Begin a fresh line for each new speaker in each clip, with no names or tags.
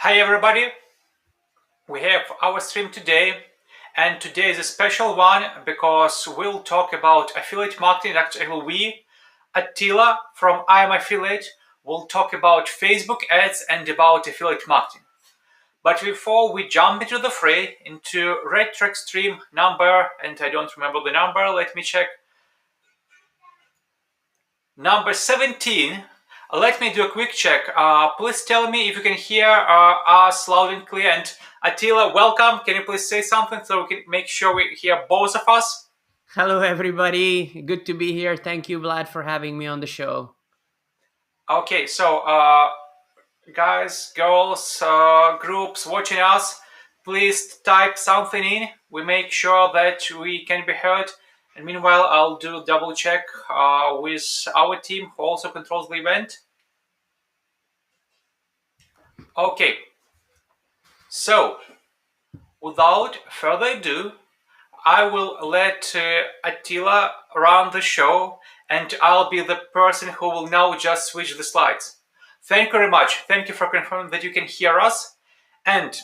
Hi everybody, we have our stream today, and today is a special one because we'll talk about affiliate marketing. Actually, we, Attila from I Am Affiliate, will talk about Facebook ads and about affiliate marketing. But before we jump into the fray, into RedTrack stream number, and I don't remember the number, let me check. Number 17. Let me do a quick check. Please tell me if you can hear us loud and clear. And Attila, welcome. Can you please say something so we can make sure we hear both of us?
Hello, everybody. Good to be here. Thank you, Vlad, for having me on the show.
Okay, so guys, girls, groups watching us, please type something in. We make sure that we can be heard. And meanwhile, I'll do double check with our team who also controls the event. Okay, so without further ado, I will let Attila run the show, and I'll be the person who will now just switch the slides. Thank you very much. Thank you for confirming that you can hear us. And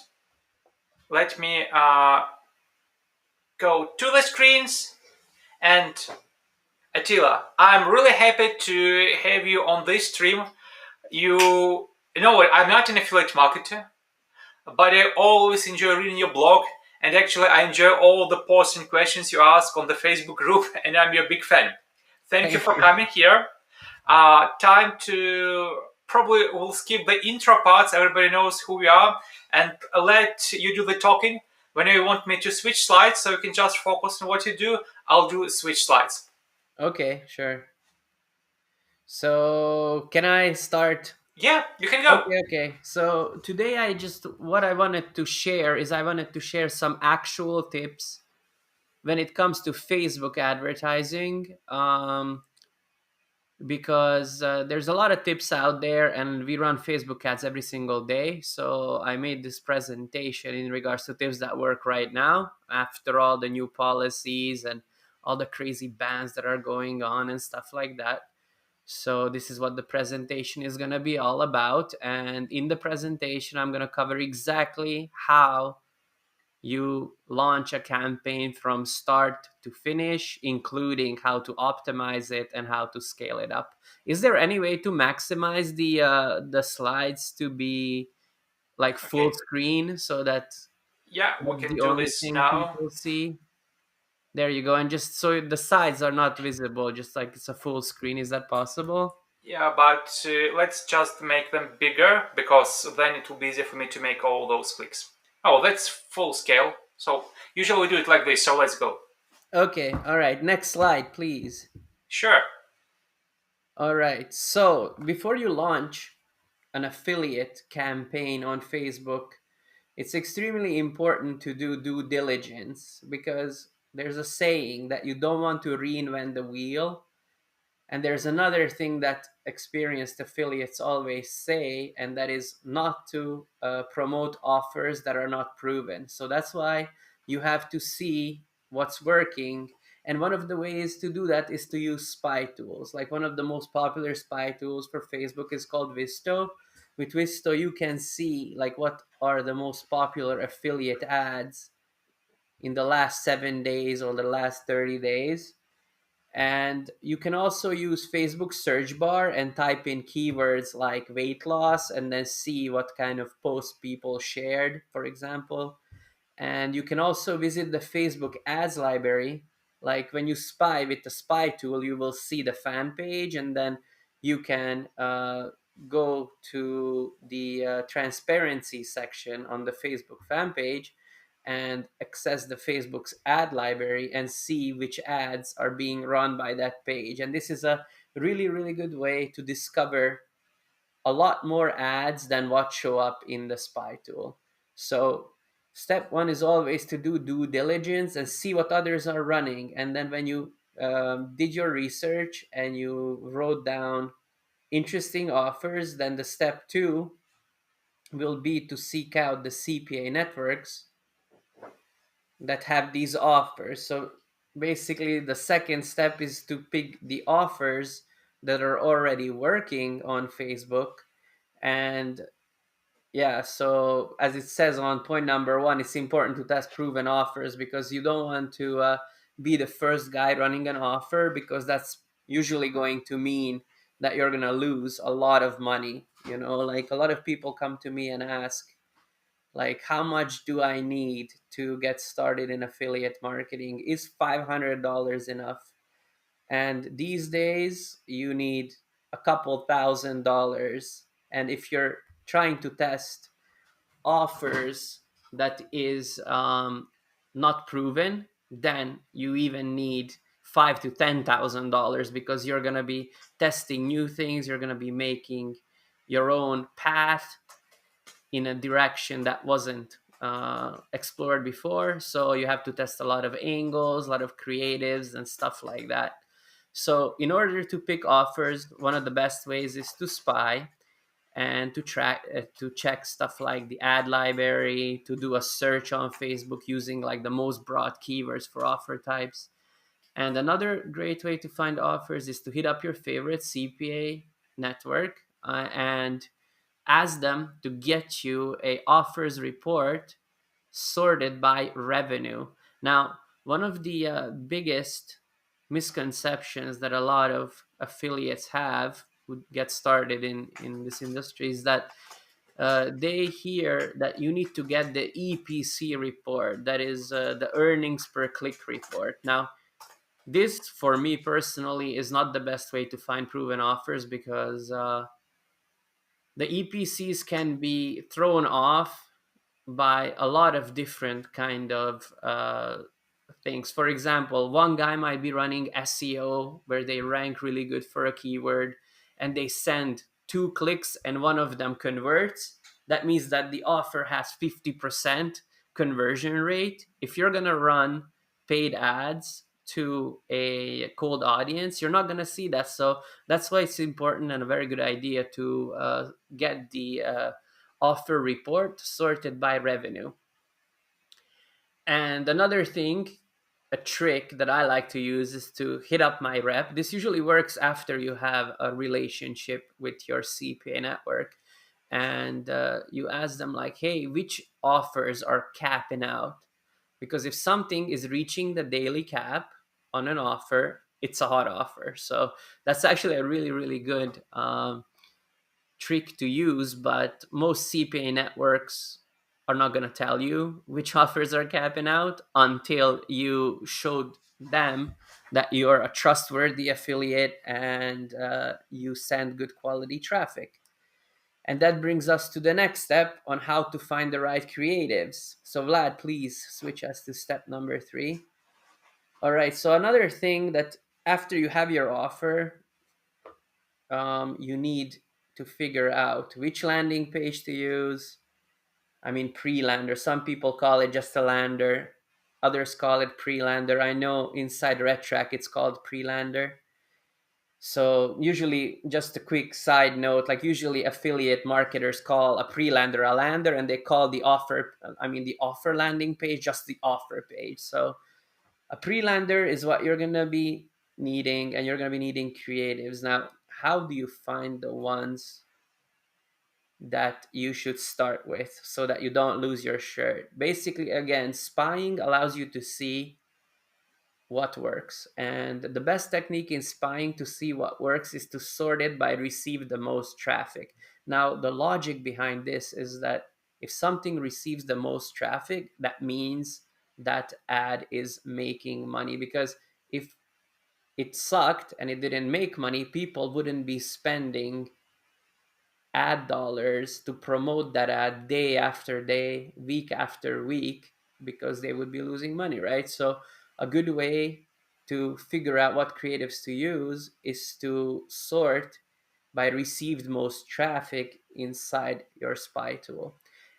let me go to the screens. And Attila, I'm really happy to have you on this stream. You know what? I'm not an affiliate marketer, but I always enjoy reading your blog. And actually, I enjoy all the posts and questions you ask on the Facebook group, and I'm your big fan. Thank you
Thank
for
you.
coming here. Time to probably we'll skip the intro parts. Everybody knows who we are, and let you do the talking. When you want me to switch slides, so you can just focus on what you do, I'll do switch slides.
Okay, sure. So, can I start?
Yeah, you can go.
Okay. So, today what I wanted to share is I wanted to share some actual tips when it comes to Facebook advertising. Because there's a lot of tips out there and we run Facebook ads every single day. So I made this presentation in regards to tips that work right now after all the new policies and all the crazy bans that are going on and stuff like that. So this is what the presentation is going to be all about, and in the presentation I'm going to cover exactly how you launch a campaign from start to finish, including how to optimize it and how to scale it up. Is there any way to maximize the slides to be like full
Okay.
screen so that
Yeah, we
that's
can
the
do
only
this
thing
now.
people see? There you go. And just so the sides are not visible, just like it's a full screen. Is that possible?
Yeah, but let's just make them bigger because then it will be easier for me to make all those clicks. Oh, that's full scale. So usually we do it like this. So let's go.
Okay. All right. Next slide, please.
Sure.
All right. So before you launch an affiliate campaign on Facebook, it's extremely important to do due diligence because there's a saying that you don't want to reinvent the wheel. And there's another thing that experienced affiliates always say, and that is not to promote offers that are not proven. So that's why you have to see what's working. And one of the ways to do that is to use spy tools. Like one of the most popular spy tools for Facebook is called Visto. With Visto, you can see like what are the most popular affiliate ads in the last 7 days or the last 30 days. And you can also use Facebook search bar and type in keywords like weight loss and then see what kind of posts people shared, for example. And you can also visit the Facebook ads library. Like when you spy with the spy tool, you will see the fan page, and then you can go to the transparency section on the Facebook fan page and access the Facebook's ad library and see which ads are being run by that page. And this is a really, really good way to discover a lot more ads than what show up in the spy tool. So step one is always to do due diligence and see what others are running. And then when you did your research and you wrote down interesting offers, then the step two will be to seek out the CPA networks that have these offers. So basically, the second step is to pick the offers that are already working on Facebook and Yeah, so as it says on point number one, it's important to test proven offers because you don't want to be the first guy running an offer, because that's usually going to mean that you're going to lose a lot of money. Like a lot of people come to me and ask, like, how much do I need to get started in affiliate marketing? Is $500 enough? And these days, you need a couple $1,000. And if you're trying to test offers that is not proven, then you even need five to $10,000, because you're gonna be testing new things. You're gonna be making your own path in a direction that wasn't explored before. So you have to test a lot of angles, a lot of creatives, and stuff like that. So in order to pick offers, one of the best ways is to spy and to check stuff like the ad library, to do a search on Facebook using like the most broad keywords for offer types. And another great way to find offers is to hit up your favorite CPA network and ask them to get you a offers report sorted by revenue. Now, one of the biggest misconceptions that a lot of affiliates have who get started in this industry is that they hear that you need to get the EPC report, that is the earnings per click report. Now, this for me personally is not the best way to find proven offers, because the EPCs can be thrown off by a lot of different kind of things. For example, one guy might be running SEO where they rank really good for a keyword, and they send two clicks and one of them converts. That means that the offer has 50% conversion rate. If you're going to run paid ads to a cold audience, you're not going to see that. So that's why it's important and a very good idea to get the offer report sorted by revenue. And another thing, a trick that I like to use, is to hit up my rep. This usually works after you have a relationship with your CPA network. And you ask them, like, hey, which offers are capping out? Because if something is reaching the daily cap on an offer, it's a hot offer. So that's actually a really, really good trick to use, but most CPA networks are not going to tell you which offers are capping out until you showed them that you're a trustworthy affiliate and you send good quality traffic. And that brings us to the next step on how to find the right creatives. So, Vlad, please switch us to step number three. All right. So, another thing that after you have your offer, you need to figure out which landing page to use. I mean, pre-lander. Some people call it just a lander. Others call it pre-lander. I know inside RedTrack it's called pre-lander. So usually, just a quick side note, like usually affiliate marketers call a pre-lander a lander, and they call the offer landing page just the offer page. So a pre-lander is what you're gonna be needing, and you're gonna be needing creatives. Now, how do you find the ones that you should start with so that you don't lose your shirt? Basically, again, spying allows you to see what works. And the best technique in spying to see what works is to sort it by receive the most traffic. Now, the logic behind this is that if something receives the most traffic, that means that ad is making money. Because if it sucked and it didn't make money, people wouldn't be spending ad dollars to promote that ad day after day, week after week, because they would be losing money, right? So, a good way to figure out what creatives to use is to sort by received most traffic inside your spy tool.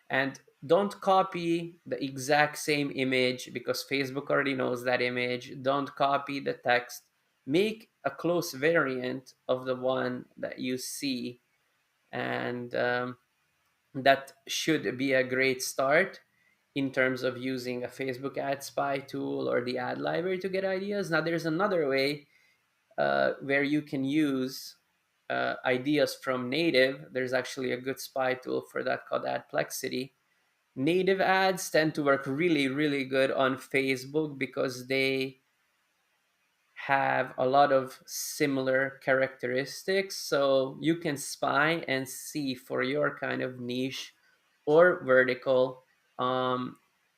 And don't copy the exact same image, because Facebook already knows that image. Don't copy the text. Make a close variant of the one that you see, and that should be a great start in terms of using a Facebook ad spy tool or the ad library to get ideas. Now, there's another way where you can use ideas from native, there's actually a good spy tool for that called Adplexity. Native ads tend to work really, really good on Facebook because they have a lot of similar characteristics. So you can spy and see for your kind of niche or vertical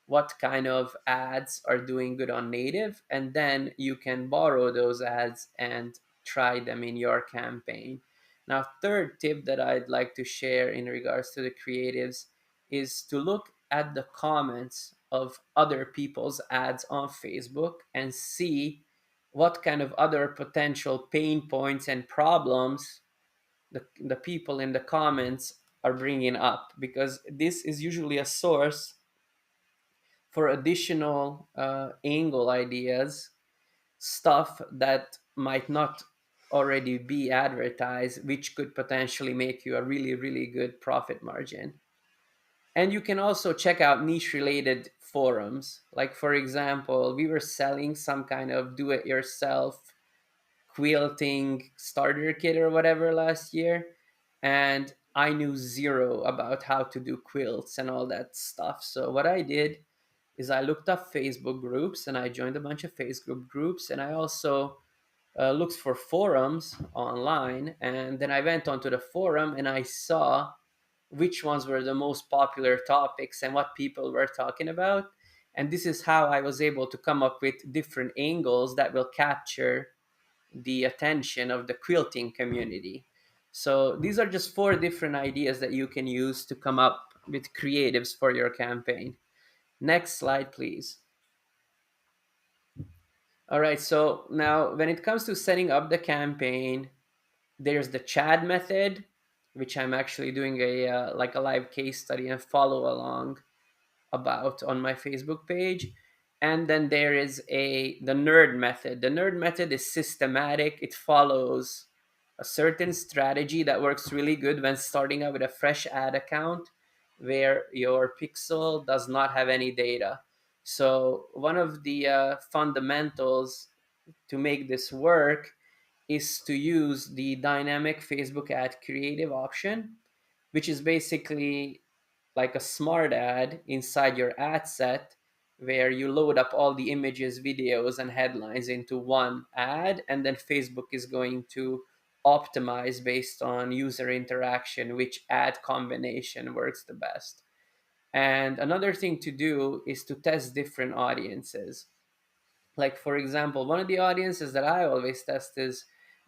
what kind of ads are doing good on native. And then you can borrow those ads and try them in your campaign. Now, third tip that I'd like to share in regards to the creatives is to look at the comments of other people's ads on Facebook and see what kind of other potential pain points and problems the people in the comments are bringing up, because this is usually a source for additional angle ideas, stuff that might not already be advertised, which could potentially make you a really, really good profit margin. And you can also check out niche related forums. Like, for example, we were selling some kind of do it yourself quilting starter kit or whatever last year, and I knew zero about how to do quilts and all that stuff. So what I did is I looked up Facebook groups and I joined a bunch of Facebook groups, and I also looked for forums online, and then I went onto the forum and I saw which ones were the most popular topics and what people were talking about. And this is how I was able to come up with different angles that will capture the attention of the quilting community. So these are just four different ideas that you can use to come up with creatives for your campaign. Next slide, please. All right, so now when it comes to setting up the campaign, there's the Chad method, which I'm actually doing a like a live case study and follow along about on my Facebook page. And then there is the nerd method. The nerd method is systematic. It follows a certain strategy that works really good when starting out with a fresh ad account where your pixel does not have any data. So one of the fundamentals to make this work is to use the dynamic Facebook ad creative option, which is basically like a smart ad inside your ad set where you load up all the images, videos, and headlines into one ad, and then Facebook is going to optimize based on user interaction which ad combination works the best. And another thing to do is to test different audiences. Like, for example, one of the audiences that I always test is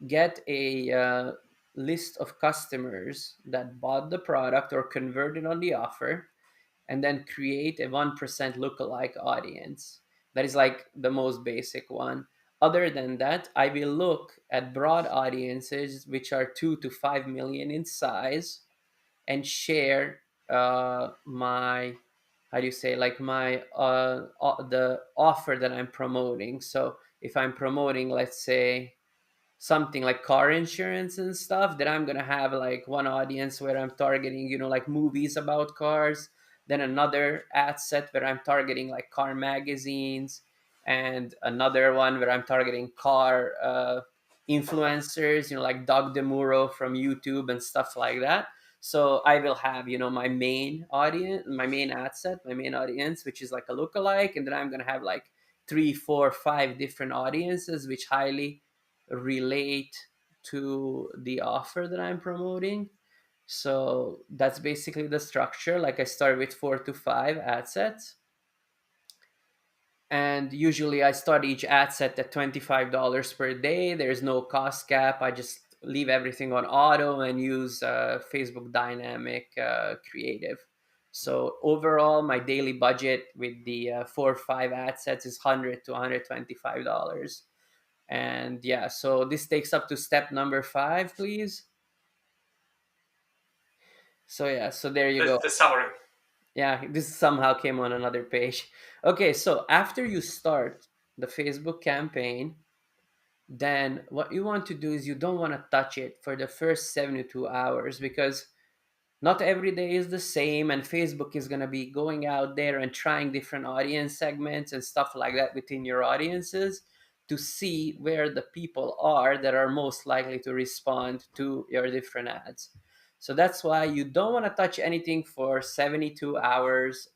get a list of customers that bought the product or converted on the offer, and then create a 1% lookalike audience. That is like the most basic one. Other than that, I will look at broad audiences which are 2 to 5 million in size and share my, how do you say, like my the offer that I'm promoting. So if I'm promoting, let's say, something like car insurance and stuff, then I'm gonna have like one audience where I'm targeting, like movies about cars, then another ad set where I'm targeting like car magazines, and another one where I'm targeting car influencers, like Doug DeMuro from YouTube and stuff like that. So I will have, my main audience, my main ad set, my main audience, which is like a lookalike, and then I'm gonna have like three, four, five different audiences which highly relate to the offer that I'm promoting. So that's basically the structure. Like, I start with 4 to 5 ad sets. And usually I start each ad set at $25 per day. There's no cost cap. I just leave everything on auto and use Facebook dynamic creative. So overall, my daily budget with the 4 or 5 ad sets is $100 to $125. And yeah, so this takes up to step number 5, please. So yeah, so there you
That's
go.
the summary.
Yeah, this somehow came on another page. Okay, so after you start the Facebook campaign, then what you want to do is you don't want to touch it for the first 72 hours, because not every day is the same, and Facebook is going to be going out there and trying different audience segments and stuff like that within your audiences to see where the people are that are most likely to respond to your different ads. So that's why you don't want to touch anything for 72 hours.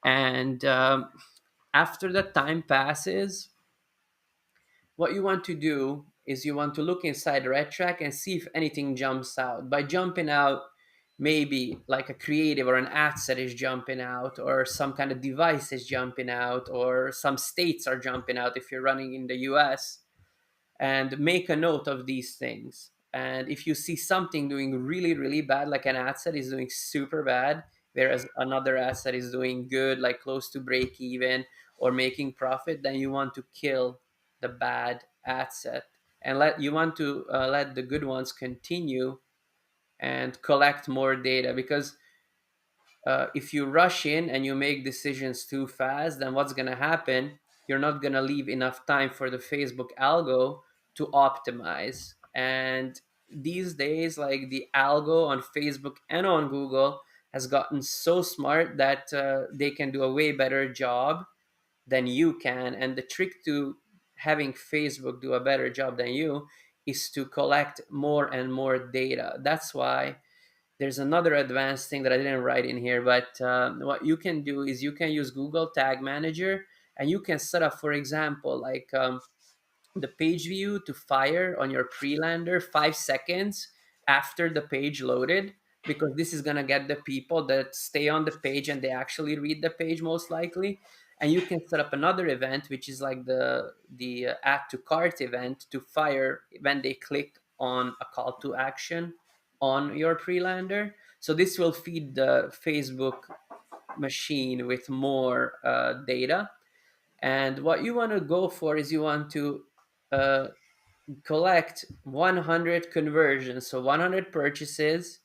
And after that time passes, what you want to do is you want to look inside RedTrack and see if anything jumps out. By jumping out, maybe like a creative or an asset is jumping out, or some kind of device is jumping out, or some states are jumping out if you're running in the US, and make a note of these things. And if you see something doing really, really bad, like an asset is doing super bad, whereas another asset is doing good, like close to break even or making profit, then you want to kill the bad asset and let the good ones continue and collect more data. Because if you rush in and you make decisions too fast, then what's going to happen? You're not going to leave enough time for the Facebook algo to optimize. And these days, like the algo on Facebook and on Google has gotten so smart that they can do a way better job than you can. And the trick to having Facebook do a better job than you is to collect more and more data. That's why there's another advanced thing that I didn't write in here, but what you can do is you can use Google Tag Manager, and you can set up, for example, like the page view to fire on your pre-lander 5 seconds after the page loaded, because this is going to get the people that stay on the page and they actually read the page most likely. And you can set up another event, which is like the add to cart event, to fire when they click on a call to action on your pre-lander. So this will feed the Facebook machine with more data. And what you want to go for is you want to uh, collect 100 conversions, so 100 purchases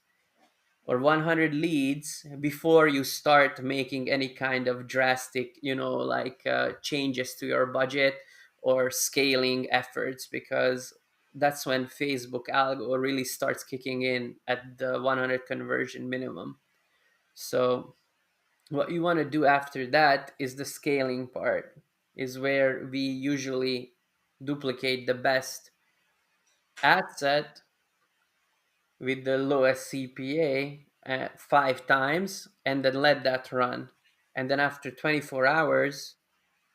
or 100 leads before you start making any kind of drastic, like changes to your budget or scaling efforts, because that's when Facebook algo really starts kicking in at the 100 conversion minimum. So what you want to do after that is the scaling part, is where we usually duplicate the best ad set with the lowest CPA 5 times, and then let that run. And then after 24 hours,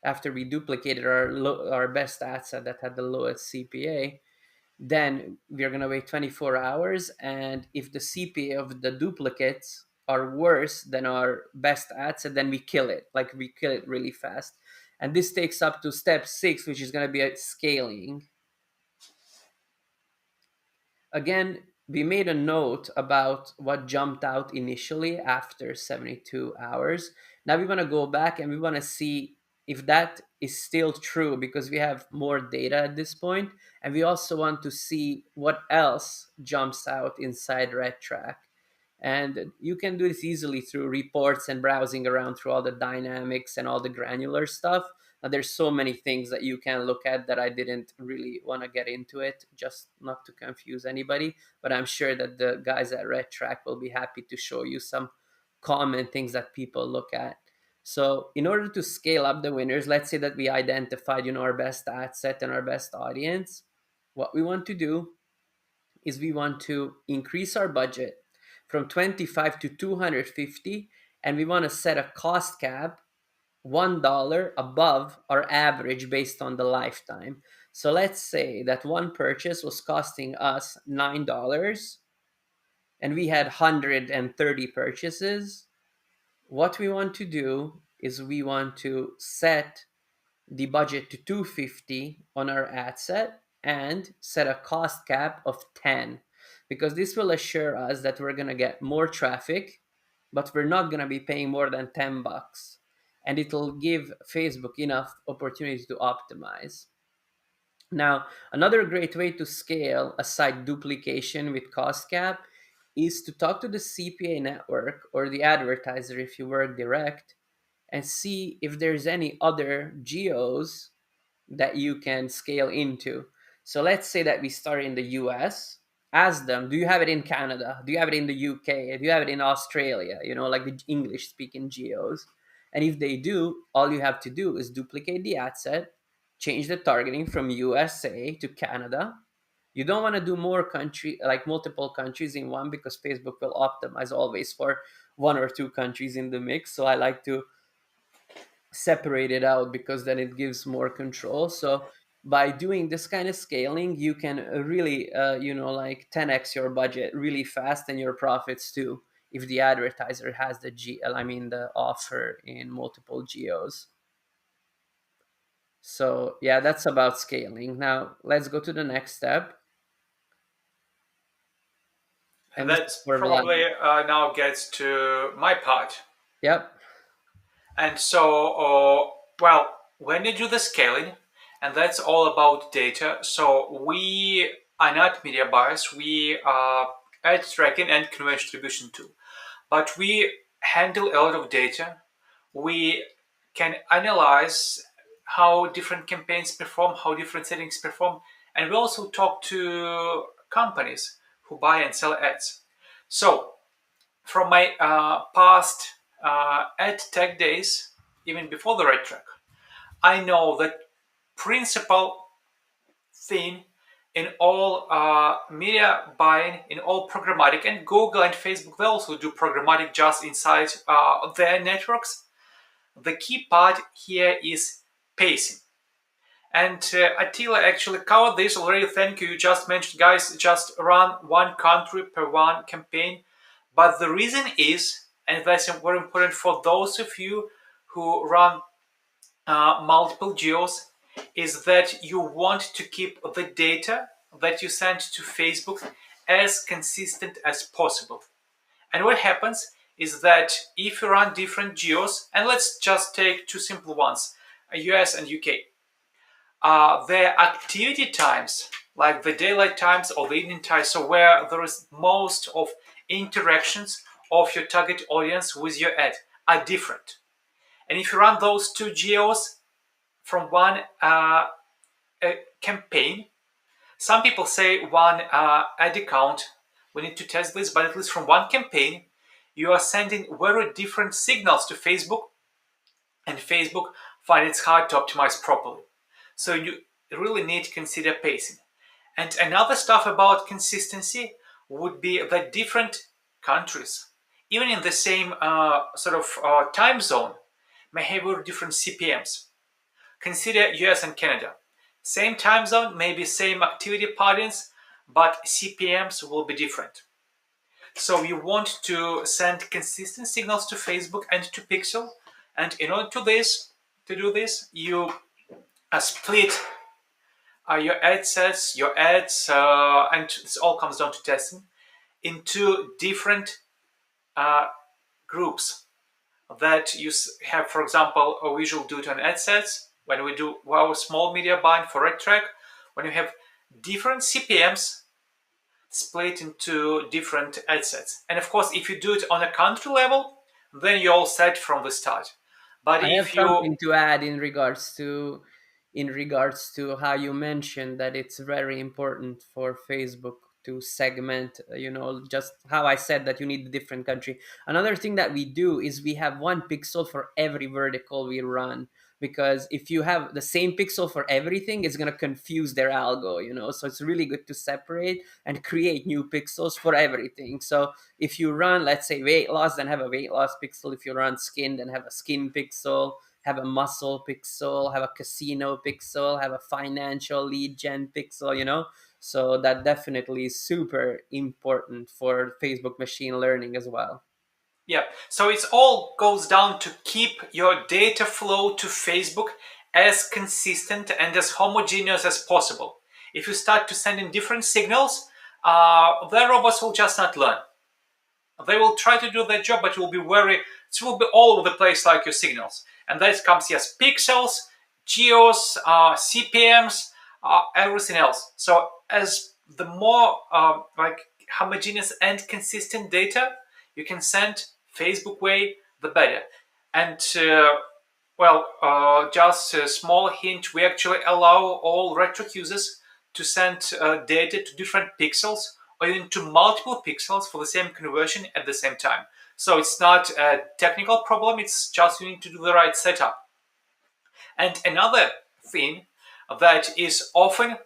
after we duplicated our best ad set that had the lowest CPA, then we're going to wait 24 hours. And if the CPA of the duplicates are worse than our best ad set, then we kill it. Like we kill it really fast. And this takes up to step 6, which is going to be scaling. Again, we made a note about what jumped out initially after 72 hours. Now we want to go back and we want to see if that is still true, because we have more data at this point, and we also want to see what else jumps out inside RedTrack. And you can do this easily through reports and browsing around through all the dynamics and all the granular stuff. Now, there's so many things that you can look at that I didn't really want to get into it, just not to confuse anybody. But I'm sure that the guys at RedTrack will be happy to show you some common things that people look at. So in order to scale up the winners, let's say that we identified, our best ad set and our best audience. What we want to do is we want to increase our budget from 25 to 250, and we want to set a cost cap $1 above our average based on the lifetime. So let's say that one purchase was costing us $9 and we had 130 purchases. What we want to do is we want to set the budget to 250 on our ad set and set a cost cap of 10, because this will assure us that we're going to get more traffic, but we're not going to be paying more than $10, and it'll give Facebook enough opportunity to optimize. Now, another great way to scale aside duplication with cost cap is to talk to the CPA network or the advertiser if you work direct, and see if there's any other geos that you can scale into. So let's say that we start in the US. Ask them, do you have it in Canada? Do you have it in the UK? Do you have it in Australia? Like the English speaking geos. And if they do, all you have to do is duplicate the ad set, change the targeting from USA to Canada. You don't want to do more country, like multiple countries in one, because Facebook will optimize always for one or two countries in the mix. So I like to separate it out because then it gives more control. So by doing this kind of scaling, you can really, like 10x your budget really fast, and your profits too, if the advertiser has the offer in multiple geos. So yeah, that's about scaling. Now let's go to the next step,
And
and this is
that's
for Vlad.
probably now gets to my part.
Yep.
And so, well, when you do the scaling, and that's all about data. So we are not media buyers. We are ad tracking and conversion distribution too. But we handle a lot of data. We can analyze how different campaigns perform, how different settings perform, and we also talk to companies who buy and sell ads. So from my past ad tech days, even before the RedTrack, I know that principal thing in all media buying, in all programmatic, and Google and Facebook, they also do programmatic just inside their networks. The key part here is pacing. And Attila actually covered this already. Thank you. You just mentioned, guys, just run one country per one campaign. But the reason is, and that's very important for those of you who run multiple geos, is that you want to keep the data that you send to Facebook as consistent as possible. And what happens is that if you run different geos, and let's just take two simple ones, US and UK, their activity times, like the daylight times or the evening times, so where there is most of interactions of your target audience with your ad, are different. And if you run those two geos from one campaign, some people say one ad account, we need to test this, but at least from one campaign, you are sending very different signals to Facebook, and Facebook finds it hard to optimize properly. So you really need to consider pacing. And another stuff about consistency would be that different countries, even in the same time zone, may have very different CPMs. Consider US and Canada. Same time zone, maybe same activity patterns, but CPMs will be different. So you want to send consistent signals to Facebook and to Pixel, and in order to do this, you split your ad sets, your ads, and this all comes down to testing, into different groups that you have. For example, we usually do it on ad sets when we do our small media buying for RedTrack, when you have different CPMs split into different ad sets. And of course, if you do it on a country level, then you're all set from the start. But
I have
if you,
something to add in regards to how you mentioned that it's very important for Facebook to segment, just how I said that you need a different country. Another thing that we do is we have one pixel for every vertical we run, because if you have the same pixel for everything, it's going to confuse their algo. So it's really good to separate and create new pixels for everything. So if you run, let's say, weight loss, then have a weight loss pixel. If you run skin, then have a skin pixel. Have a muscle pixel, have a casino pixel, have a financial lead gen pixel. So that definitely is super important for Facebook machine learning as well.
yeah, so it all goes down to keep your data flow to Facebook as consistent and as homogeneous as possible. If you start to send in different signals, the robots will just not learn. They will try to do their job, but it will be all over the place like your signals. And that comes, yes, pixels, geos, CPMs, everything else. So as the more homogeneous and consistent data you can send Facebook way, the better. And just a small hint, we actually allow all RedTrack users to send data to different pixels or even to multiple pixels for the same conversion at the same time. So it's not a technical problem, it's just you need to do the right setup. And another thing that is often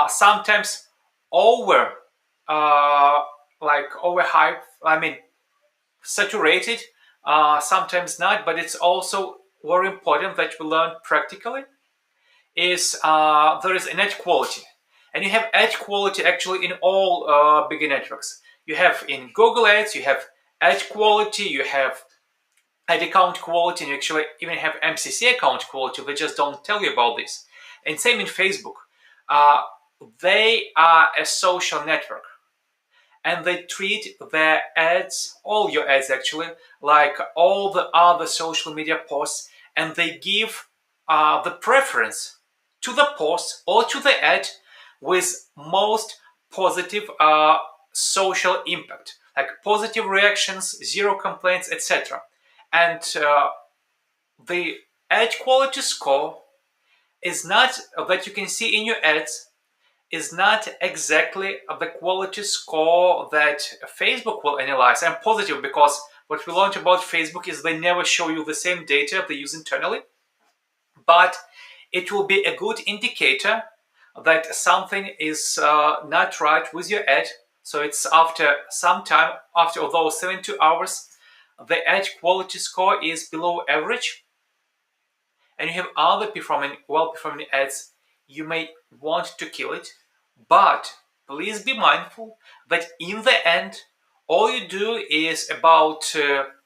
sometimes over like overhyped, I mean saturated, sometimes not, but it's also very important that we learn practically is there is an edge quality. And you have edge quality actually in all big networks. You have in Google Ads, you have edge quality, you have ad account quality, and you actually even have MCC account quality. They just don't tell you about this. And same in Facebook. Uh, they are a social network and they treat their ads, all your ads actually, like all the other social media posts, and they give the preference to the post or to the ad with most positive social impact, like positive reactions, zero complaints, etc. And the ad quality score is not that you can see in your ads is not exactly the quality score that Facebook will analyze. I'm positive because what we learned about Facebook is they never show you the same data they use internally, but it will be a good indicator that something is not right with your ad. So it's after some time, after those 72 hours, the ad quality score is below average, and you have other well-performing ads, you may want to kill it, but please be mindful that in the end, all you do is about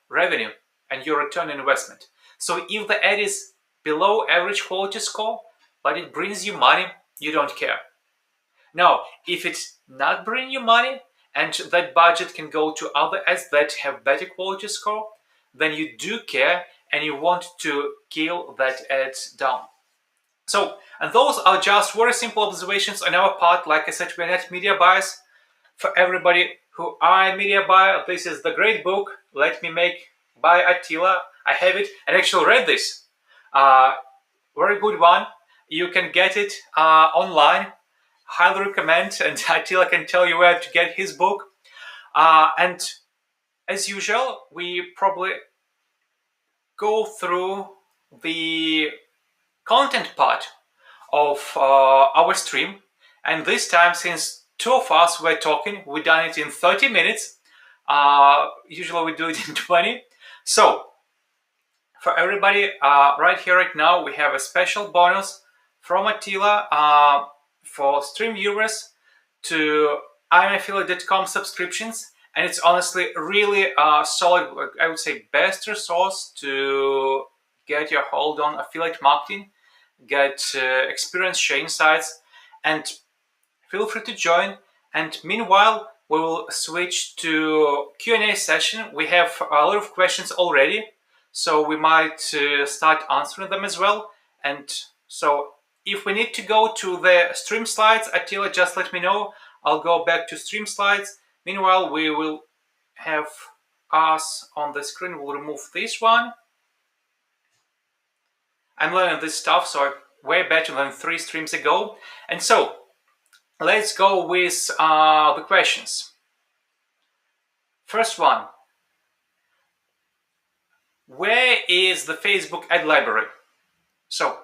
revenue and your return on investment. So if the ad is below average quality score, but it brings you money, you don't care. Now, if it's not bringing you money and that budget can go to other ads that have better quality score, then you do care and you want to kill that ad down. So, and those are just very simple observations on our part. Like I said, we're not media buyers. For everybody who are a media buyer, this is the great book, Let Me Make by Attila. I have it and actually read this. Very good one. You can get it online. Highly recommend, and Attila can tell you where to get his book. And as usual, we probably go through the content part of our stream. And this time, since two of us were talking, we done it in 30 minutes. Usually we do it in 20. So for everybody, right here, right now, we have a special bonus from Attila for stream viewers to imaffiliate.com subscriptions. And it's honestly really solid, I would say best resource to get your hold on affiliate marketing, get experience sharing sites, and feel free to join. And meanwhile, we will switch to Q&A session. We have a lot of questions already, so we might start answering them as well. And so if we need to go to the stream slides, Attila, just let me know. I'll go back to stream slides. Meanwhile, we will have us on the screen. We'll remove this one. I'm learning this stuff, so I'm way better than 3 streams ago. And so let's go with the questions. First one. Where is the Facebook ad library? So,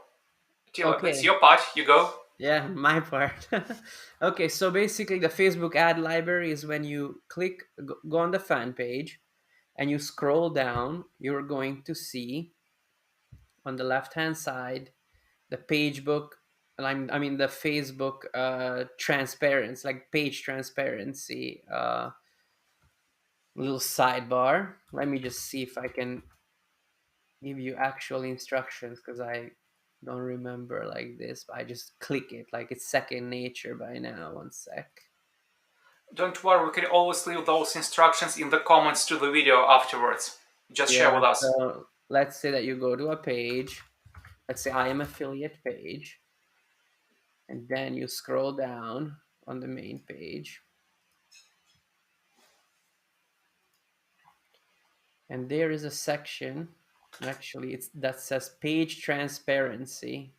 Attila,
Okay.
it's your part. You go.
Yeah, my part. Okay, so basically the Facebook ad library is when you go on the fan page and you scroll down, you're going to see on the left hand side the page book, I mean the Facebook transparency, like page transparency little sidebar. Let me just see if I can give you actual instructions because I don't remember like this, but I just click it like it's second nature by now. One sec.
Don't worry, we can always leave those instructions in the comments to the video afterwards. Just share
Yeah,
with us.
so let's say that you go to a page. Let's say I am affiliate page. And then you scroll down on the main page. And there is a section, actually, that says page transparency.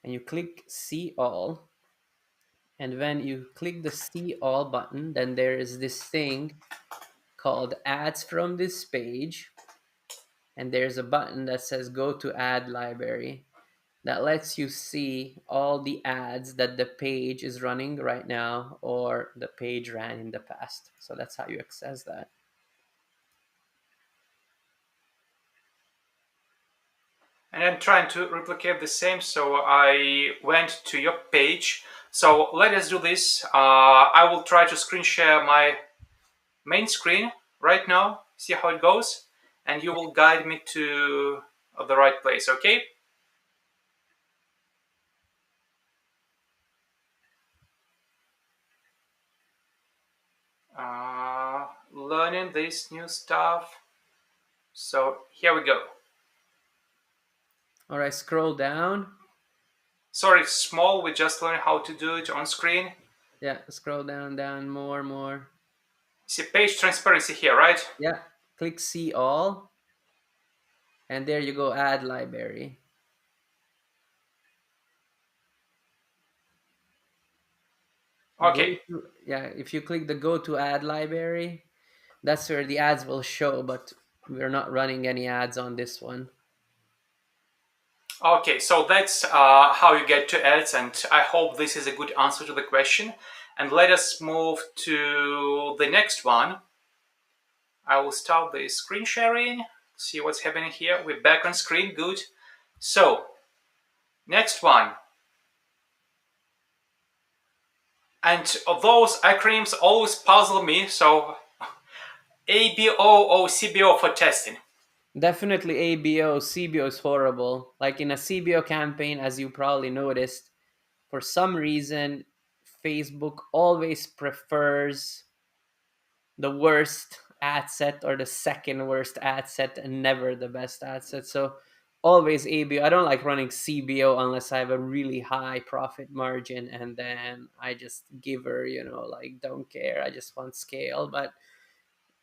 And you click see all. And when you click the see all button, then there is this thing called ads from this page. And there's a button that says go to ad library. that lets you see all the ads that the page is running right now or the page ran in the past. So that's how you access that.
And I'm trying to replicate the same. So I went to your page. So let us do this. I will try to screen share my main screen right now, see how it goes, and you will guide me to the right place, okay? Learning this new stuff. So here we go.
All right, scroll down.
Sorry, it's small. We just learned how to do it on screen.
Yeah, scroll down, down, more, more.
See page transparency here, right?
Yeah, click see all, and there you go, add library.
Okay.
Yeah, if you click the go to ad library, that's where the ads will show, but we're not running any ads on this one.
Okay, so that's how you get to ads, and I hope this is a good answer to the question. And let us move to the next one. I will start the screen sharing, see what's happening here. We're back on screen, good. So, next one. And those acronyms always puzzle me, so ABO or CBO for testing.
Definitely ABO, CBO is horrible. Like in a CBO campaign, as you probably noticed, for some reason, Facebook always prefers the worst ad set or the second worst ad set and never the best ad set. So always ABO. I don't like running CBO unless I have a really high profit margin and then I just give her, like don't care. I just want scale. But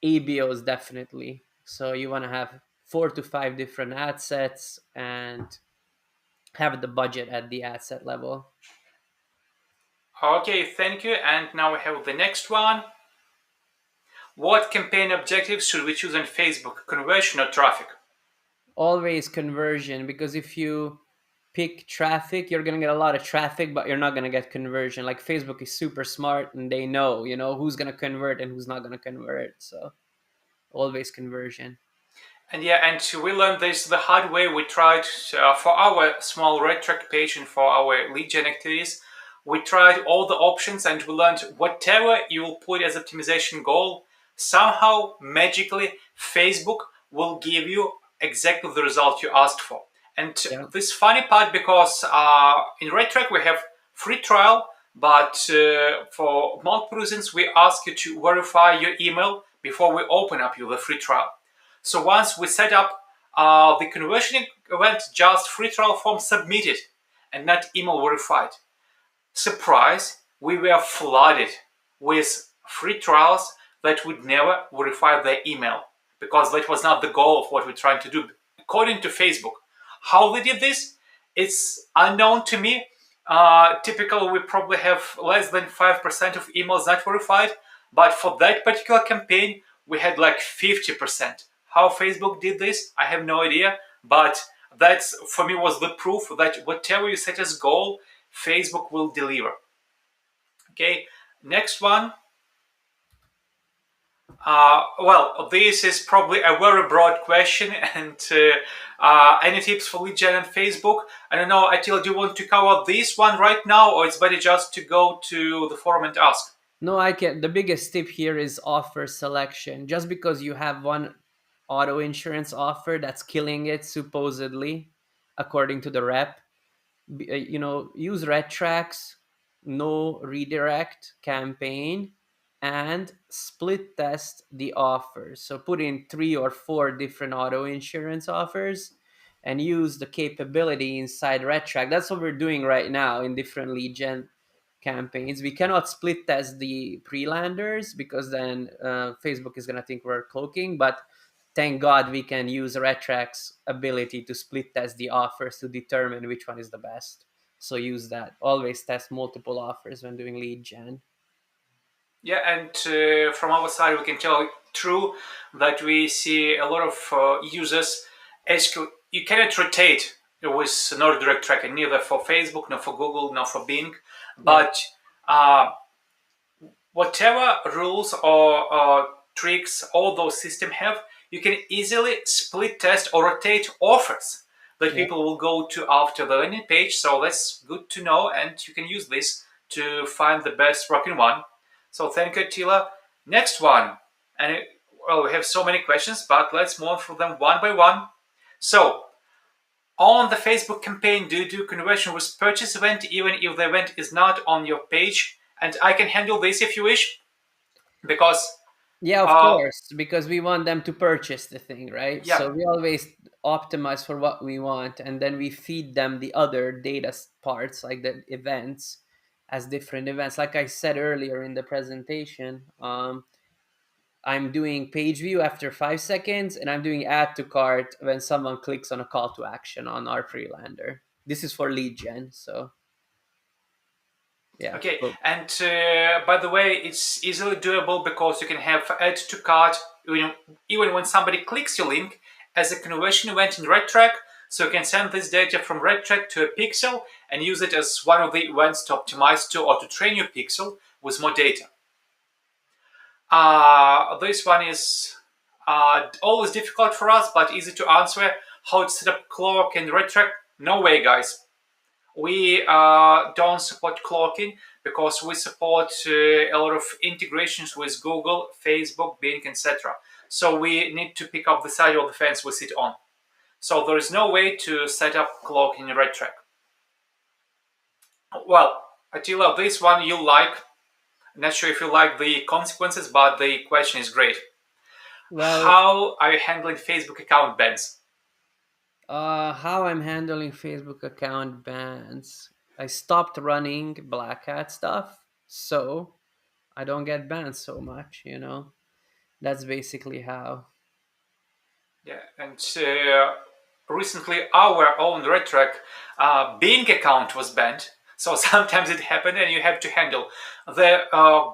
ABO is definitely. So you want to have 4 to 5 different ad sets and have the budget at the ad set level.
Okay, thank you. And now we have the next one. What campaign objectives should we choose on Facebook? Conversion or traffic?
Always conversion, because if you pick traffic, you're going to get a lot of traffic, but you're not going to get conversion. Like Facebook is super smart and they know, who's going to convert and who's not going to convert. So always conversion.
And yeah, and we learned this the hard way. We tried for our small RedTrack page and for our lead gen activities, we tried all the options and we learned whatever you will put as optimization goal, somehow magically Facebook will give you exactly the result you asked for. And
Yeah.
this funny part, because in RedTrack we have free trial, but for multiple reasons we ask you to verify your email before we open up you the free trial. So once we set up the conversion event, just free trial form submitted and not email verified. Surprise, we were flooded with free trials that would never verify their email because that was not the goal of what we're trying to do. According to Facebook, how they did this, it's unknown to me. Typically, we probably have less than 5% of emails not verified, but for that particular campaign, we had like 50%. How Facebook did this, I have no idea, but that's for me was the proof that whatever you set as goal, Facebook will deliver. Okay, next one. Well, this is probably a very broad question, and any tips for lead gen on Facebook? I don't know, Attila, do you want to cover this one right now, or it's better just to go to the forum and ask?
No, I can. The biggest tip here is offer selection. Just because you have one auto insurance offer that's killing it, supposedly, according to the rep, use RedTrack's no redirect campaign and split test the offers. So put in 3 or 4 different auto insurance offers and use the capability inside RedTrack. That's what we're doing right now in different lead gen campaigns. We cannot split test the pre-landers because then Facebook is going to think we're cloaking, but thank God we can use RedTrack's ability to split test the offers to determine which one is the best. So use that. Always test multiple offers when doing lead gen.
Yeah, and from our side, we can tell true that we see a lot of users ask you cannot rotate with no direct tracking, neither for Facebook, nor for Google, nor for Bing.
Yeah.
But uh, whatever rules or tricks all those systems have, you can easily split test or rotate offers that
Yeah.
people will go to after the landing page. So that's good to know, and you can use this to find the best working one. So thank you, Tila. Next one, and well, we have so many questions, but let's move through them one by one. So on the Facebook campaign, do you do conversion with purchase event even if the event is not on your page? And I can handle this if you wish, because
Yeah, of
uh,
course, because we want them to purchase the thing, right?
yeah,
So we always optimize for what we want, and then we feed them the other parts, like the events, as different events. Like I said earlier in the presentation, I'm doing page view after 5 seconds, and I'm doing add to cart when someone clicks on a call to action on our freelander. This is for lead gen, so yeah.
okay.
But
And by the way, it's easily doable because you can have add to cart even when somebody clicks your link as a conversion event in RedTrack. So you can send this data from RedTrack to a pixel and use it as one of the events to optimize to or to train your pixel with more data. This one is always difficult for us, but easy to answer. How to set up clock and RedTrack? No way, guys. We don't support clocking because we support a lot of integrations with Google, Facebook, Bing, etc. So we need to pick up the side of the fence we sit on. So there is no way to set up clock in RedTrack. Well, Attila, this one you like. Not sure if you like the consequences, but the question is great.
well,
How are you handling Facebook account bans?
how I'm handling Facebook account bans. I stopped running Black Hat stuff, so I don't get banned so much. That's basically how.
Yeah, and recently our own RedTrack Bing account was banned. So sometimes it happened, and you have to handle the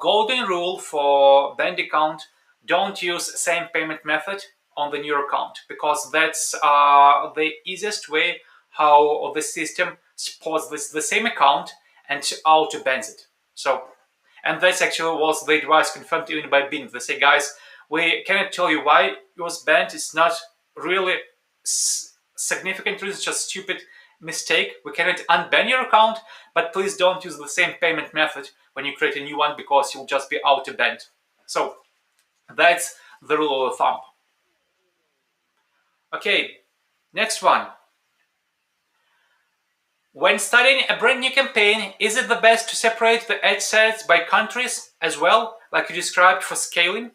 golden rule for banned account: don't use same payment method on the new account because that's the easiest way how the system spots the same account and auto bans it. So, and that's actually was the advice confirmed even by Bing. They say, guys, we cannot tell you why it was banned. It's not really significant reason, just stupid mistake. We cannot unban your account, but please don't use the same payment method when you create a new one because you'll just be auto banned. So that's the rule of thumb. Okay, next one. When starting a brand new campaign, is it the best to separate the ad sets by countries as well, like you described for scaling?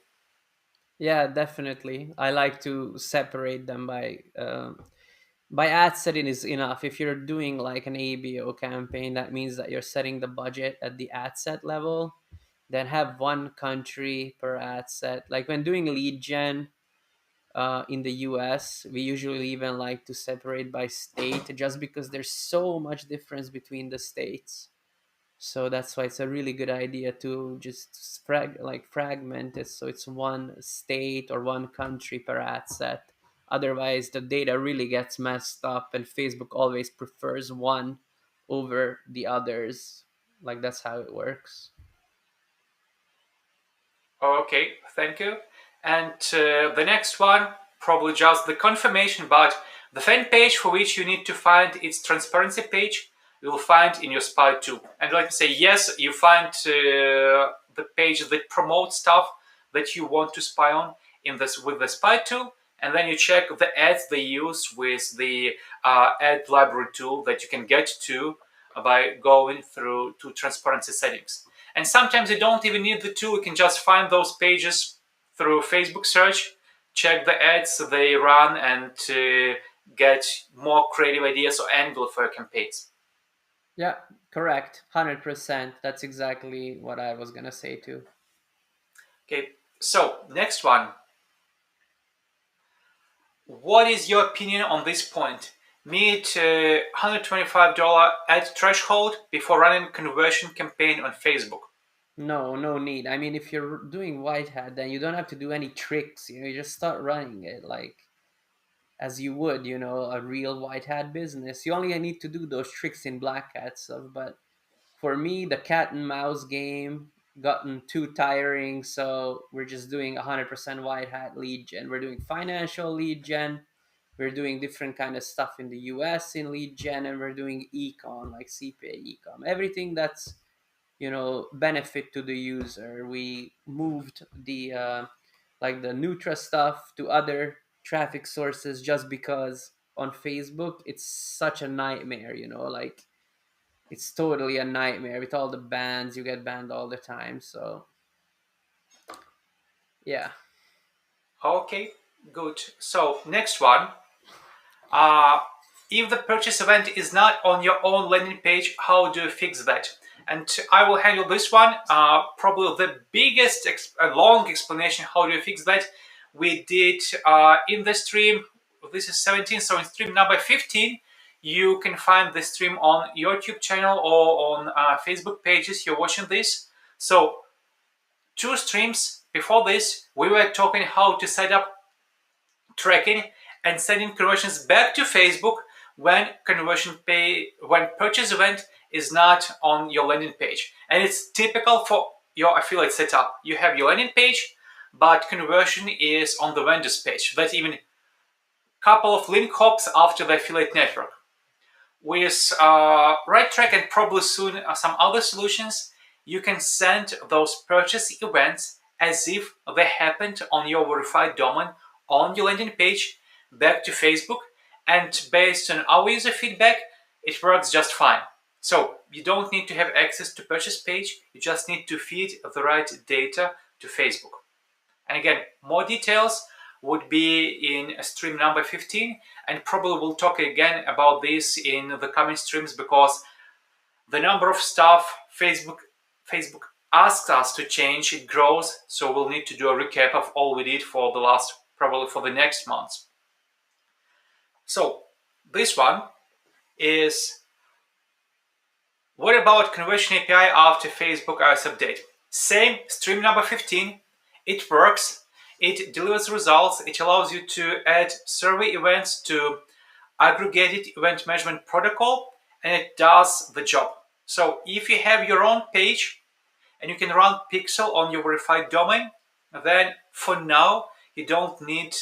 Yeah, definitely. I like to separate them by ad setting is enough. If you're doing like an ABO campaign, that means that you're setting the budget at the ad set level. Then have one country per ad set. Like when doing lead gen, in the US, we usually even like to separate by state just because there's so much difference between the states. So that's why it's a really good idea to just fragment it so it's one state or one country per ad set. Otherwise, the data really gets messed up, and Facebook always prefers one over the others. Like that's how it works.
Okay, thank you. And the next one, probably just the confirmation, but the fan page for which you need to find its transparency page, you'll find in your spy tool. And let me say, yes, you find the page that promotes stuff that you want to spy on in this with the spy tool, and then you check the ads they use with the ad library tool that you can get to by going through to transparency settings. And sometimes you don't even need the tool. You can just find those pages through Facebook search, check the ads they run, and get more creative ideas or angle for your campaigns.
Yeah, correct. 100%. That's exactly what I was going to say too.
Okay, so next one. What is your opinion on this point? Meet $125 ad threshold before running conversion campaign on Facebook.
No, no need. I mean, if you're doing white hat, then you don't have to do any tricks. You just start running it. Like, as you would, a real white hat business. You only need to do those tricks in black hat stuff. But for me, the cat and mouse game gotten too tiring, so we're just doing 100% white hat lead gen. We're doing financial lead gen. We're doing different kind of stuff in the US in lead gen, and we're doing econ, like CPA econ. Everything that's benefit to the user. We moved the like the Nutra stuff to other traffic sources just because on Facebook it's such a nightmare. Like it's totally a nightmare with all the bans. You get banned all the time. So yeah.
Okay, good. So next one. Uh, if the purchase event is not on your own landing page, how do you fix that? And I will handle this one. Probably the biggest, long explanation. How do you fix that? We did in the stream. This is 17, so in stream number 15, you can find the stream on YouTube channel or on Facebook pages. You're watching this. So 2 streams before this, we were talking how to set up tracking and sending conversions back to Facebook when when purchase event is not on your landing page. And it's typical for your affiliate setup. You have your landing page, but conversion is on the vendor's page. That's even a couple of link hops after the affiliate network. With RightTrack and probably soon some other solutions, you can send those purchase events as if they happened on your verified domain on your landing page back to Facebook, and based on our user feedback, it works just fine. So you don't need to have access to purchase page, you just need to feed the right data to Facebook. And again, more details would be in stream number 15, and probably we'll talk again about this in the coming streams because the number of stuff Facebook asks us to change, it grows, so we'll need to do a recap of all we did for the last, probably for the next months. So this one is, what about conversion API after Facebook iOS update? Same, stream number 15, it works, it delivers results, it allows you to add survey events to aggregated event management protocol, and it does the job. So if you have your own page and you can run Pixel on your verified domain, then for now you don't need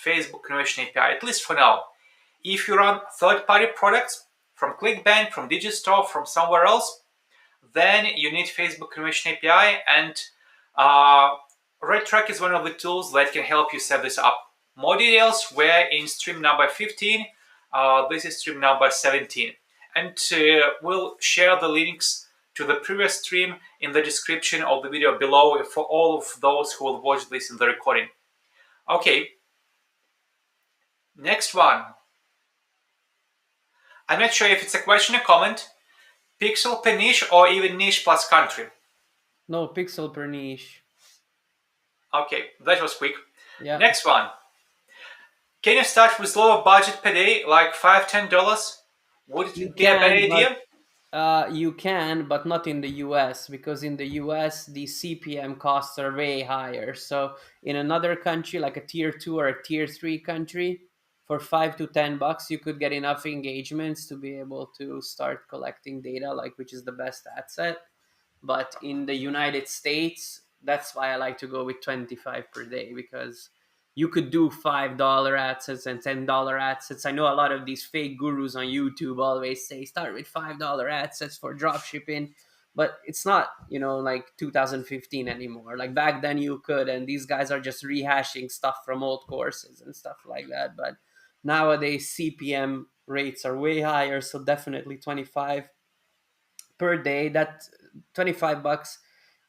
Facebook conversion API, at least for now. If you run third-party products from ClickBank, from Digistore, from somewhere else, then you need Facebook conversion API, and RedTrack is one of the tools that can help you set this up. More details were in stream number 15. This is stream number 17. And we'll share the links to the previous stream in the description of the video below for all of those who will watch this in the recording. Okay, next one. I'm not sure if it's a question or comment. Pixel per niche or even niche plus country?
No, pixel per niche.
Okay, that was quick.
Yeah.
Next one. Can you start with lower budget per day, like $5-10? Would it be a bad idea?
You can, but not in the US, because in the US the CPM costs are way higher. So in another country, like a tier 2 or a tier 3 country, for $5 to $10 you could get enough engagements to be able to start collecting data, like which is the best ad set. But in the United States, that's why I like to go with 25 per day, because you could do $5 ad sets and $10 ad sets. I know a lot of these fake gurus on YouTube always say start with $5 ad sets for drop shipping, but it's not, like 2015 anymore. Like back then you could, and these guys are just rehashing stuff from old courses and stuff like that. But nowadays CPM rates are way higher, so definitely 25 per day. That $25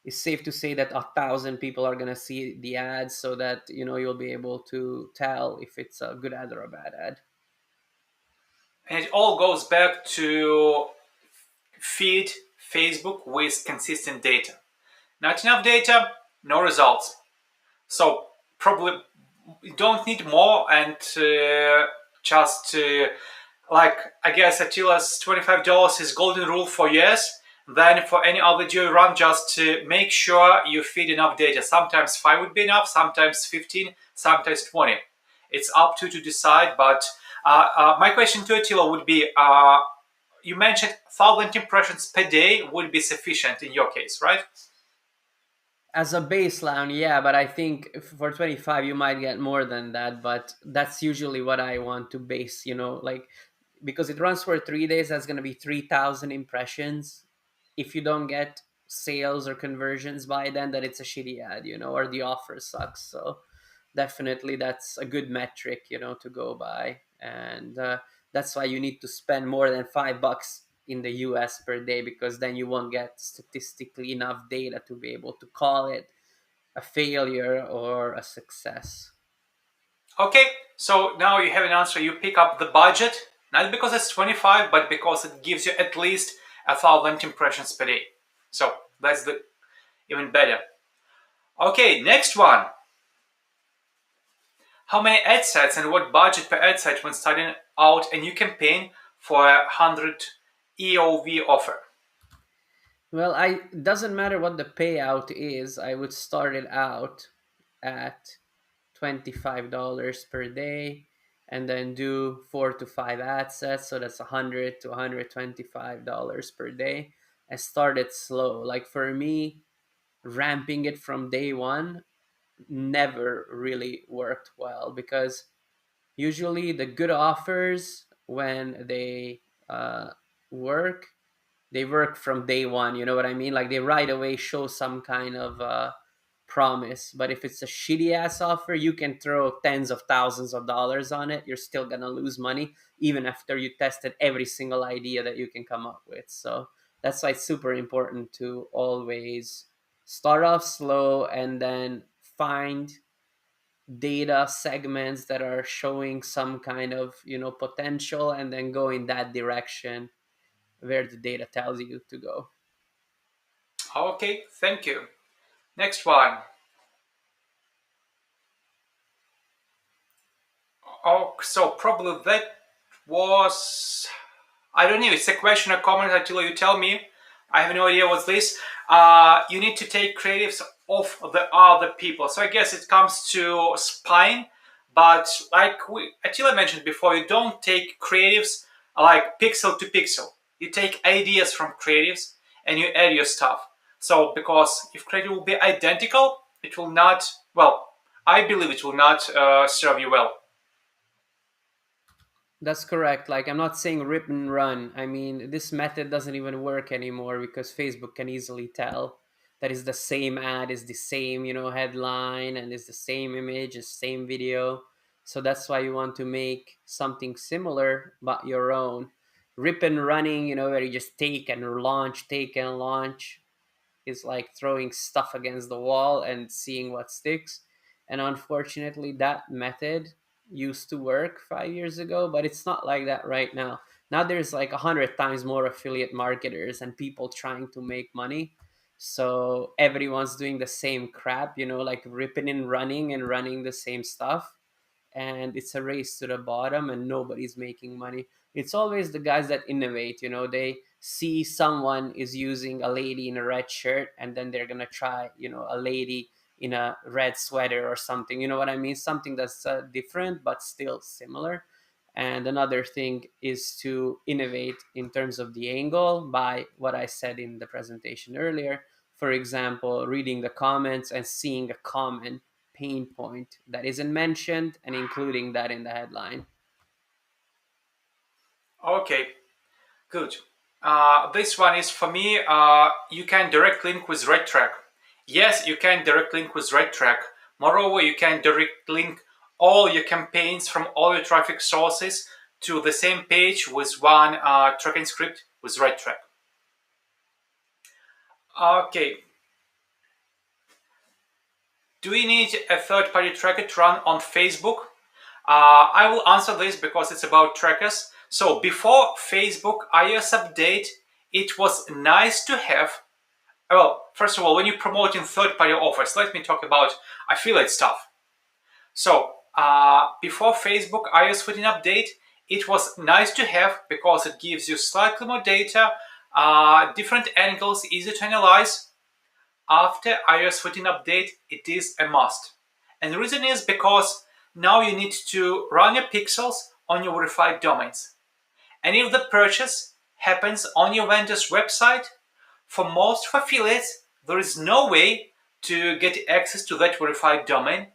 is safe to say that 1,000 people are going to see the ads, so that you'll be able to tell if it's a good ad or a bad ad.
And it all goes back to feed Facebook with consistent data. Not enough data, no results. So probably you don't need more, and like I guess Attila's $25 is golden rule for US. Then for any other geo run, just make sure you feed enough data. Sometimes 5 would be enough, sometimes 15, sometimes 20. It's up to decide. But my question to Attila would be, you mentioned 1,000 impressions per day would be sufficient in your case, right?
As a baseline, yeah, but I think for 25 you might get more than that, but that's usually what I want to base, like, because it runs for 3 days, that's going to be 3,000 impressions. If you don't get sales or conversions by then, that it's a shitty ad, or the offer sucks. So definitely that's a good metric, to go by. And that's why you need to spend more than $5 in the US per day, because then you won't get statistically enough data to be able to call it a failure or a success.
Okay, so now you have an answer. You pick up the budget, not because it's 25, but because it gives you at least 1,000 impressions per day. So that's the even better. Okay, next one. How many ad sets and what budget per ad set when starting out a new campaign for a 100 EOV offer?
Well, I doesn't matter what the payout is. I would start it out at $25 per day, and then do 4 to 5 ad sets. So that's $100 to $125 per day. And start it slow. Like for me, ramping it from day one never really worked well, because usually the good offers, when they work, they work from day one. You know what I mean? Like they right away show some kind of promise. But if it's a shitty ass offer, you can throw tens of thousands of dollars on it. You're still gonna lose money even after you tested every single idea that you can come up with. So that's why it's super important to always start off slow and then find data segments that are showing some kind of potential, and then go in that direction where the data tells you to go.
Okay, thank you. Next one. Oh, so probably that was, I don't know, it's a question or comment until you tell me. I have no idea what's this. You need to take creatives of the other people. So I guess it comes to spine, but like Attila mentioned before, you don't take creatives like pixel to pixel. You take ideas from creatives and you add your stuff. So because if creative will be identical, it will not, well, I believe it will not serve you well.
That's correct. Like, I'm not saying rip and run. I mean, this method doesn't even work anymore, because Facebook can easily tell that is the same ad, is the same, headline, and is the same image, is same video. So that's why you want to make something similar but your own. Rip and running, where you just take and launch, is like throwing stuff against the wall and seeing what sticks. And unfortunately, that method used to work 5 years ago, but it's not like that right now. Now there's like 100 times more affiliate marketers and people trying to make money. So everyone's doing the same crap, like ripping and running the same stuff, and it's a race to the bottom and nobody's making money. It's always the guys that innovate, they see someone is using a lady in a red shirt, and then they're gonna try, a lady in a red sweater or something. You know what I mean? Something that's different but still similar. And another thing is to innovate in terms of the angle, by what I said in the presentation earlier. For example, reading the comments and seeing a common pain point that isn't mentioned and including that in the headline.
Okay, good. This one is for me. You can direct link with RedTrack. Yes, you can direct link with RedTrack. Moreover, you can direct link all your campaigns from all your traffic sources to the same page with one tracking script with RedTrack. Okay. Do we need a third-party tracker to run on Facebook? I will answer this because it's about trackers. So before Facebook iOS update, it was nice to have. Well, first of all, when you're promoting third-party offers, let me talk about affiliate stuff. So before Facebook iOS 14 update, it was nice to have because it gives you slightly more data, different angles, easy to analyze. After iOS 14 update, it is a must. And the reason is because Now you need to run your pixels on your verified domains. And if the purchase happens on your vendor's website, for most of affiliates, there is no way to get access to that verified domain,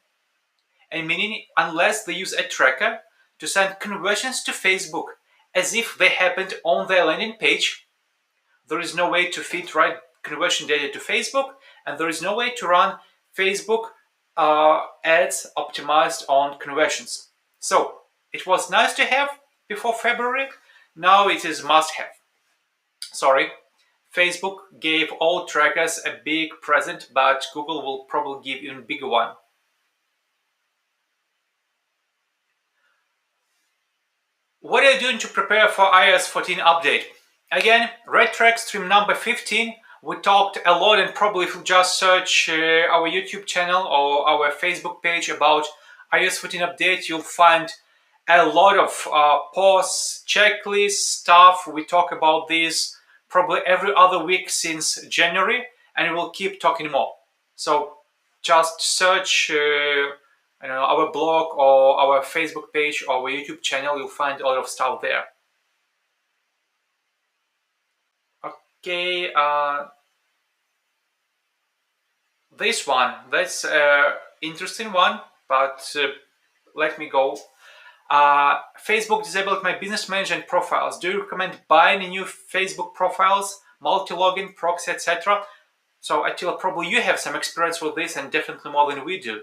and meaning unless they use a tracker to send conversions to Facebook as if they happened on their landing page, there is no way to feed right conversion data to Facebook, and there is no way to run Facebook ads optimized on conversions. So it was nice to have before February. Now it is must have. Sorry, Facebook gave all trackers a big present, but Google will probably give even bigger one. What are you doing to prepare for iOS 14 update? Again, RedTrack stream number 15. We talked a lot, and probably if you just search our YouTube channel or our Facebook page about iOS 14 update, you'll find a lot of posts, checklists, stuff. We talk about this probably every other week since January, and we'll keep talking more. So just search our blog or our Facebook page or our YouTube channel. You'll find a lot of stuff there. Okay, this one, that's an interesting one, but let me go. Facebook disabled my business management profiles. Do you recommend buying new Facebook profiles, multi-login, proxy, etc.? So Attila, probably you have some experience with this, and definitely more than we do.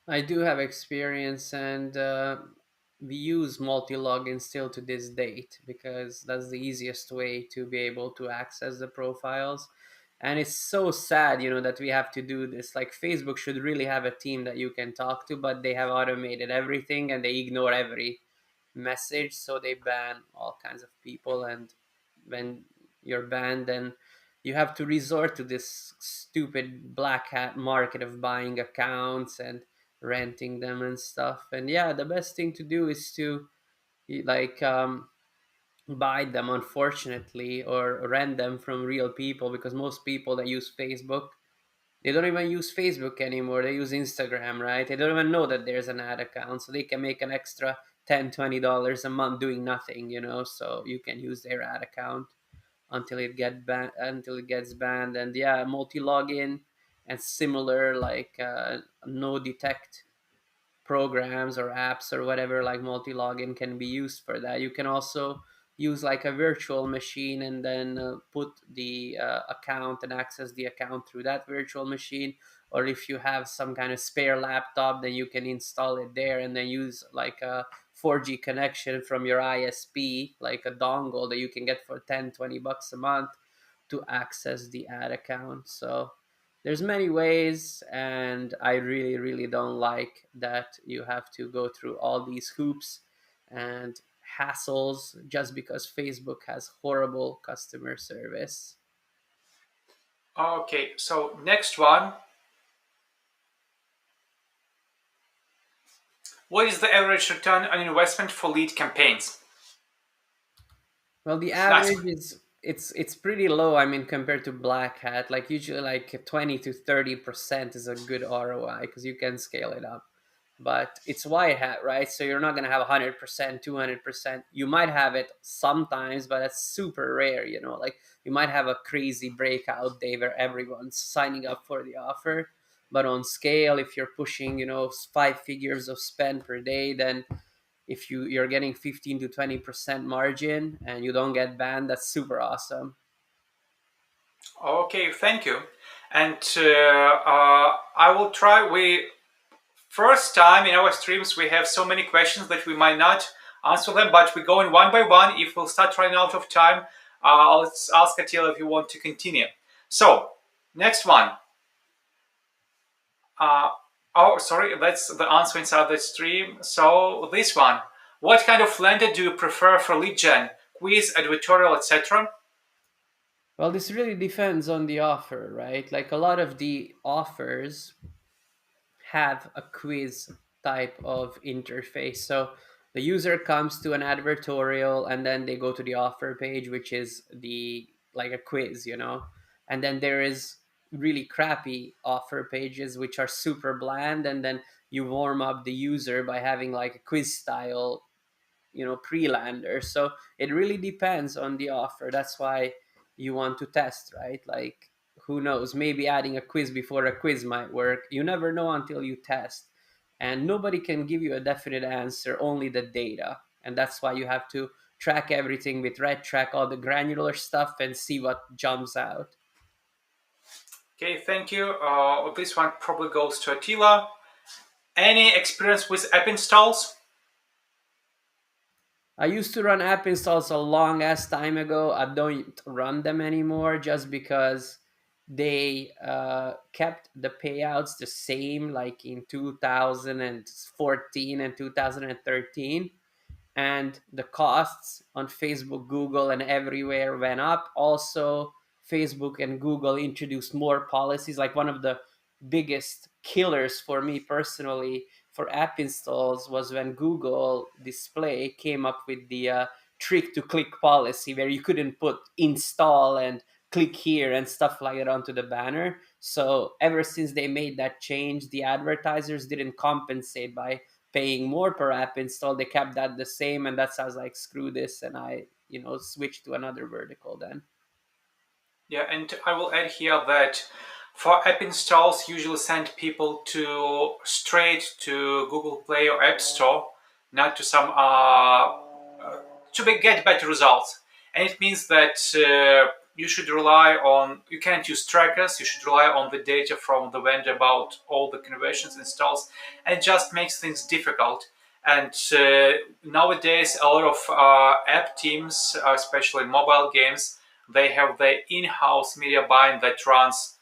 I do have experience, and we use multi-login still to this date because that's the easiest way to be able to access the profiles. And it's so sad, that we have to do this. Like, Facebook should really have a team that you can talk to, but they have automated everything and they ignore every message, so they ban all kinds of people. And when you're banned, then you have to resort to this stupid black hat market of buying accounts and renting them and stuff. And yeah, the best thing to do is to like buy them, unfortunately, or rent them from real people, because most people that use Facebook, they don't even use Facebook anymore. They use Instagram, right? They don't even know that there's an ad account, so they can make an extra $10-20 a month doing nothing, so you can use their ad account until it gets banned. And yeah, multi-login and similar, like no detect programs or apps or whatever, like multi-login, can be used for that. You can also use like a virtual machine and then put the account and access the account through that virtual machine. Or if you have some kind of spare laptop, then you can install it there and then use like a 4G connection from your ISP, like a dongle that you can get for 10-20 bucks a month to access the ad account. So there's many ways, and I really really don't like that you have to go through all these hoops and hassles just because Facebook has horrible customer service.
Okay, so next one. What is the average return on investment for lead campaigns?
Well, the
Nice.
average is it's pretty low. I mean, compared to Black Hat, like usually like 20 to 30% is a good ROI because you can scale it up. But it's White Hat, right? So you're not gonna have 100%, 200%. You might have it sometimes, but that's super rare. Like you might have a crazy breakout day where everyone's signing up for the offer. But on scale, if you're pushing, 5 figures of spend per day, then if you're getting 15 to 20% margin and you don't get banned, that's super awesome.
Okay, thank you. And I will try. We first time in our streams we have so many questions that we might not answer them, but we're going one by one. If we'll start running out of time, I'll ask Attila if you want to continue. So next one. Uh, oh, sorry, that's the answer inside the stream. So this one. What kind of lender do you prefer for lead gen? Quiz, advertorial, etc.?
Well, this really depends on the offer, right? Like a lot of the offers have a quiz type of interface. So the user comes to an advertorial and then they go to the offer page, which is the like a quiz, and then there is really crappy offer pages which are super bland, and then you warm up the user by having like a quiz style, pre-lander. So it really depends on the offer. That's why you want to test, right? Like, who knows, maybe adding a quiz before a quiz might work. You never know until you test, and nobody can give you a definite answer, only the data. And that's why you have to track everything with RedTrack, all the granular stuff, and see what jumps out.
Okay, thank you. This one probably goes to Attila. Any experience with app installs?
I used to run app installs a long ass time ago. I don't run them anymore just because they kept the payouts the same, like in 2014 and 2013, and the costs on Facebook, Google, and everywhere went up. Also, Facebook and Google introduced more policies. Like, one of the biggest killers for me personally for app installs was when Google Display came up with the trick to click policy, where you couldn't put install and click here and stuff like that onto the banner. So ever since they made that change, the advertisers didn't compensate by paying more per app install. They kept that the same, and that's how I was like, screw this, and I switched to another vertical then.
Yeah, and I will add here that for app installs, usually send people to straight to Google Play or App Store, not to some get better results. And it means that you should rely on, you can't use trackers, you should rely on the data from the vendor about all the conversions installs, and it just makes things difficult. And nowadays, a lot of app teams, especially mobile games, they have their in-house media buying that runs,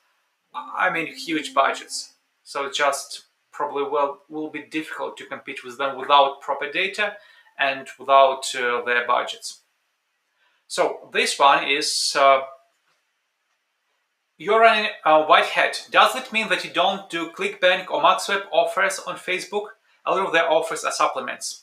I mean, huge budgets. So it just probably will be difficult to compete with them without proper data and without their budgets. So this one is you're running a white hat. Does it mean that you don't do ClickBank or MaxWeb offers on Facebook? A lot of their offers are supplements.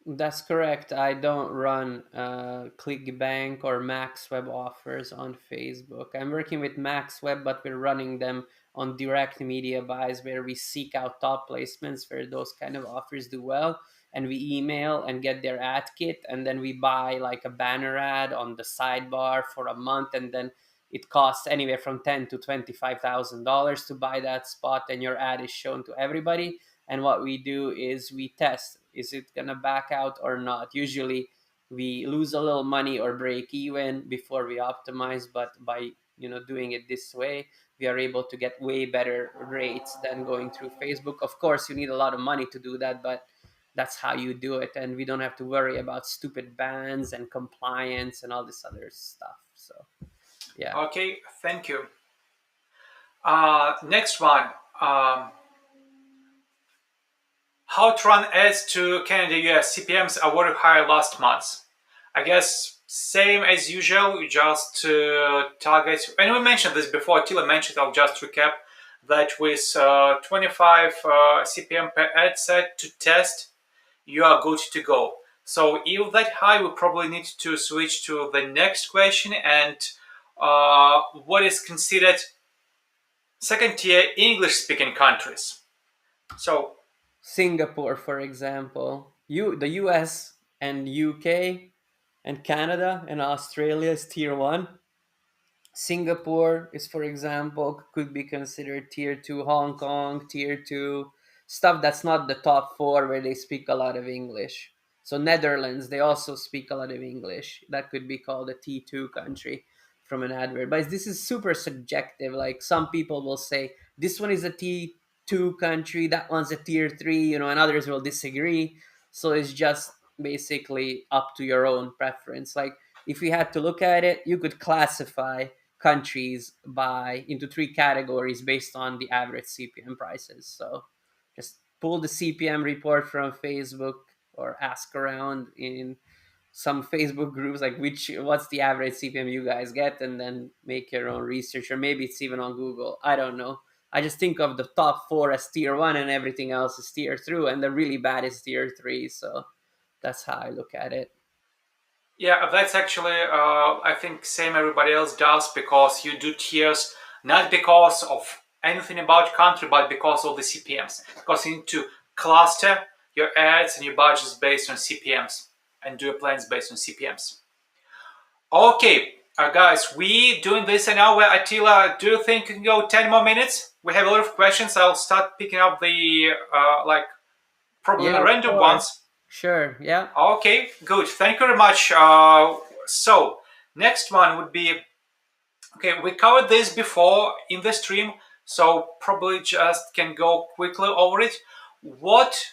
That's correct. I don't run ClickBank or MaxWeb offers on Facebook. I'm working with MaxWeb, but we're running them on direct media buys, where we seek out top placements where those kind of offers do well, and we email and get their ad kit, and then we buy like a banner ad on the sidebar for a month, and then it costs anywhere from ten to $25,000 to buy that spot, and your ad is shown to everybody. And what we do is we test, is it going to back out or not. Usually we lose a little money or break even before we optimize, but by doing it this way, we are able to get way better rates than going through Facebook. Of course, you need a lot of money to do that, but that's how you do it, and we don't have to worry about stupid bans and compliance and all this other stuff. So yeah.
Okay, thank you. Next one. How to run ads to Canada, US. CPMs are very high last month. I guess same as usual, you just target, and we mentioned this before, Attila mentioned, I'll just recap that with 25 CPM per ad set to test, you are good to go. So if that high, we probably need to switch to the next question, and what is considered second tier English speaking countries. So
Singapore, for example, the US and UK and Canada and Australia is tier one. Singapore is, for example, could be considered tier two. Hong Kong, tier two. Stuff that's not the top four where they speak a lot of English. So Netherlands, they also speak a lot of English. That could be called a T2 country from an advert. But this is super subjective. Like, some people will say this one is a T2 country, that one's a tier three, and others will disagree. So it's just basically up to your own preference. Like, if we had to look at it, you could classify countries by into three categories based on the average CPM prices. So just pull the CPM report from Facebook, or ask around in some Facebook groups, like, what's the average CPM you guys get, and then make your own research. Or maybe it's even on Google, I don't know. I just think of the top four as tier one, and everything else is tier two, and the really bad is tier three. So that's how I look at it.
yeah, that's actually, I think, same everybody else does, because you do tiers not because of anything about country, but because of the CPMs. Because you need to cluster your ads and your budgets based on CPMs and do your plans based on CPMs. Okay, guys, we doing this an hour. Attila, do you think we can go 10 more minutes? We have a lot of questions. I'll start picking up the like probably
Yeah,
the
of
random
course.
ones.
Sure. Yeah.
Okay, good. Thank you very much. So next one would be, okay, we covered this before in the stream, so probably just can go quickly over it. What,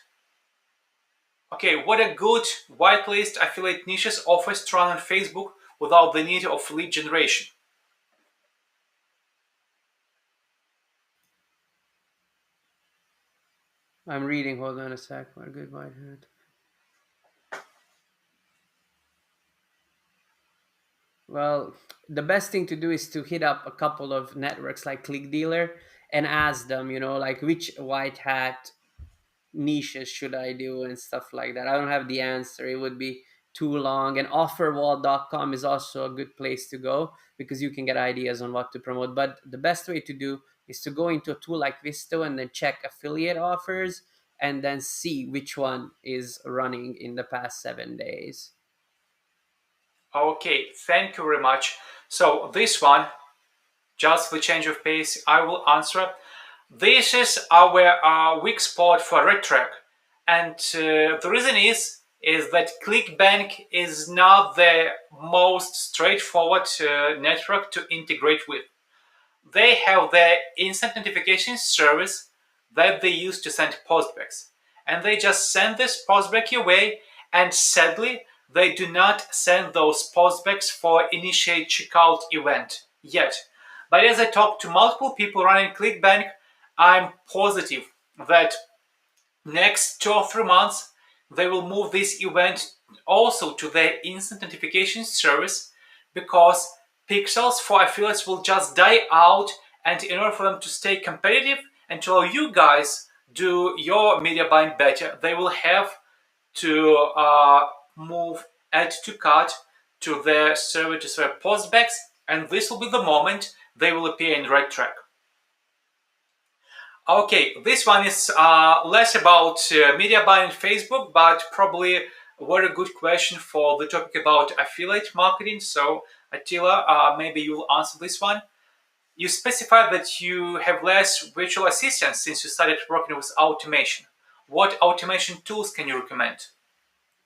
okay, what a good whitelist affiliate niches offers to run on Facebook without the need of lead generation.
I'm reading. Hold on a sec. What a good whitehead. Well, the best thing to do is to hit up a couple of networks like ClickDealer and ask them, like which white hat niches should I do and stuff like that. I don't have the answer. It would be too long. And offerwall.com is also a good place to go because you can get ideas on what to promote. But the best way to do is to go into a tool like Visto and then check affiliate offers and then see which one is running in the past 7 days.
Okay, thank you very much. So this one, just for change of pace, I will answer. This is our weak spot for RedTrack, and the reason is that ClickBank is not the most straightforward network to integrate with. They have their instant notification service that they use to send postbacks, and they just send this postback your way. And sadly, they do not send those postbacks for initiate checkout event yet. But as I talked to multiple people running ClickBank, I'm positive that next 2 or 3 months they will move this event also to their instant notification service, because pixels for affiliates will just die out, and in order for them to stay competitive and to allow you guys do your media buying better, they will have to move add to cart to their server to serve postbacks, and this will be the moment they will appear in RightTrack. Okay, this one is less about media buying on Facebook, but probably a very good question for the topic about affiliate marketing. So, Attila, maybe you'll answer this one. You specified that you have less virtual assistants since you started working with automation. What automation tools can you recommend?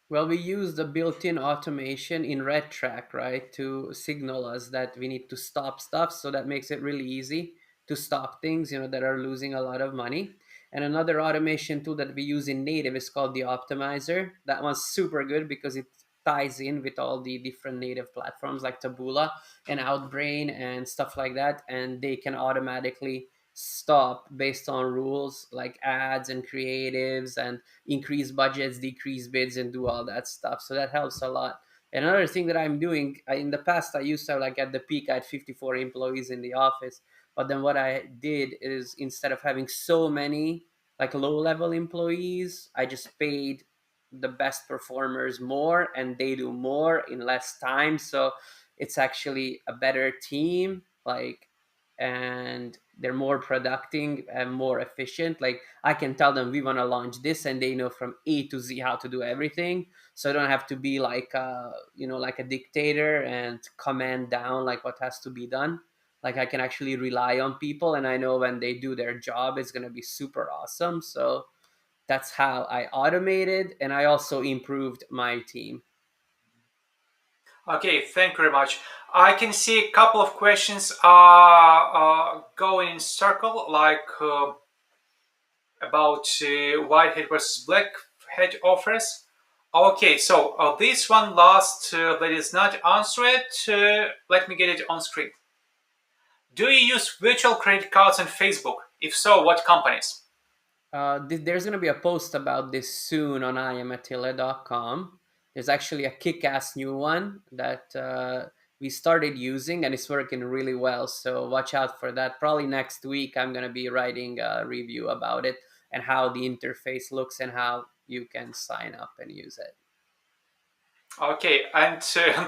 Well, we use the built-in automation in RedTrack, right, to signal us that we need to stop stuff. So that makes it really easy to stop things, that are losing a lot of money. And another automation tool that we use in native is called the optimizer. That one's super good because it ties in with all the different native platforms like Taboola and Outbrain and stuff like that. And they can automatically stop based on rules like ads and creatives and increase budgets, decrease bids, and do all that stuff. So that helps a lot. And another thing that I'm doing, in the past, I used to have, like, at the peak, I had 54 employees in the office. But then what I did is, instead of having so many like low level employees, I just paid the best performers more and they do more in less time. So it's actually a better team. Like, and they're more productive and more efficient. Like, I can tell them we want to launch this and they know from A to Z how to do everything. So I don't have to be like like a dictator and command down like what has to be done. Like, I can actually rely on people and I know when they do their job it's going to be super awesome. So that's how I automated, and I also improved my team.
Okay, thank you very much. I can see a couple of questions are going in circle, like about whitehead versus blackhead offers. Okay, so this one last that is not answered. Let me get it on screen. Do you use virtual credit cards on Facebook? If so, what companies?
There's going to be a post about this soon on iamatilla.com. There's actually a kick-ass new one that we started using and it's working really well. So watch out for that. Probably next week I'm going to be writing a review about it and how the interface looks and how you can sign up and use it.
Okay, and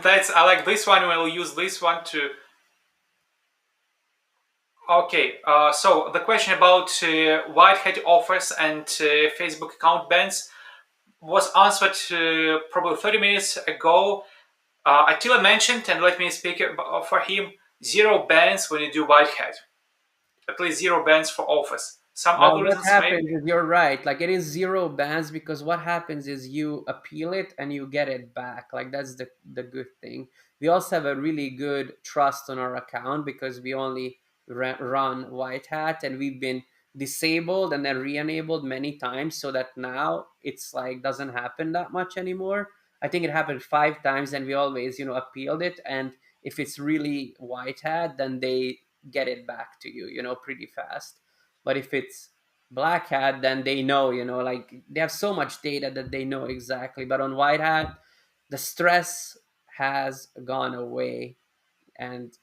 that's I like this one. We'll use this one to. Okay, so the question about white hat offers and Facebook account bans was answered probably 30 minutes ago. Attila mentioned, and let me speak for him, zero bans when you do white hat. At least zero bans for offers. Some
What
algorithms may.
happens is you're right. Like it is zero bans because what happens is you appeal it and you get it back. Like that's the good thing. We also have a really good trust on our account because we only run white hat and we've been disabled and then re-enabled many times so that now it's like doesn't happen that much anymore. I think it happened 5 times and we always appealed it, and if it's really white hat then they get it back to you pretty fast. But if it's black hat, then they know, like they have so much data that they know exactly. But on white hat, the stress has gone away, and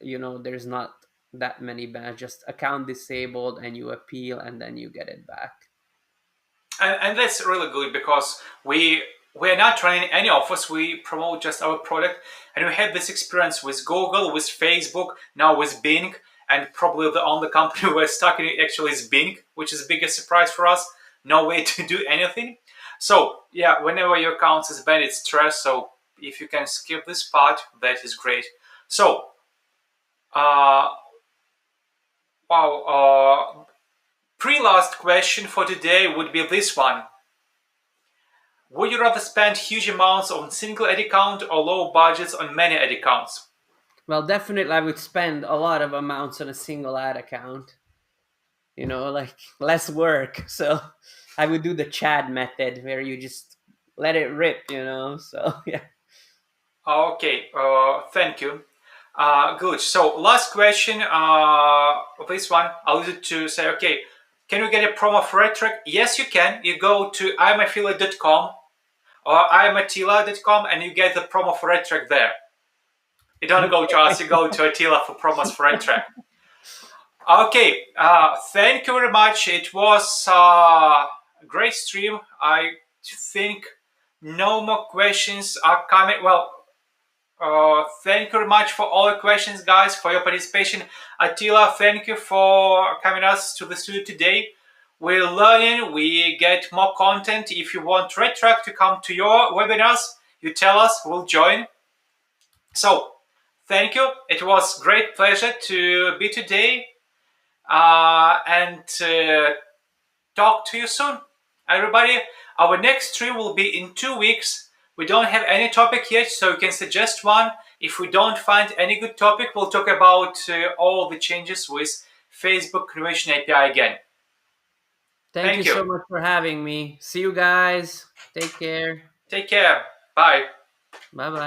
there's not that many bans. Just account disabled, and you appeal, and then you get it back.
And that's really good because we are not running any offers. We promote just our product, and we had this experience with Google, with Facebook, now with Bing, and probably the only company we're stuck in actually is Bing, which is the biggest surprise for us. No way to do anything. So yeah, whenever your account is banned, it's stress. So if you can skip this part, that is great. So uh, wow, pre-last question for today would be this one. Would you rather spend huge amounts on single ad account or low budgets on many ad accounts?
Well, definitely, I would spend a lot of amounts on a single ad account. Like less work. So I would do the Chad method where you just let it rip. So yeah.
Okay, thank you. Good. So last question. This one, I'll use it to say, okay, can you get a promo for RedTrack? Yes, you can. You go to imaffiliate.com or imatila.com and you get the promo for RedTrack there. You don't go to us, you go to Attila for promos for RedTrack. Okay, thank you very much. It was a great stream. I think no more questions are coming. Well, thank you very much for all the questions, guys, for your participation. Attila, thank you for coming us to the studio today. We're learning, we get more content. If you want RedTrack to come to your webinars, you tell us, we'll join. So, thank you. It was great pleasure to be today and talk to you soon. Everybody, our next stream will be in 2 weeks. We don't have any topic yet, so you can suggest one. If we don't find any good topic, we'll talk about all the changes with Facebook Innovation API again.
Thank you
Thank you.
so much for having me. See you guys. Take care.
Take care. Bye.
Bye bye.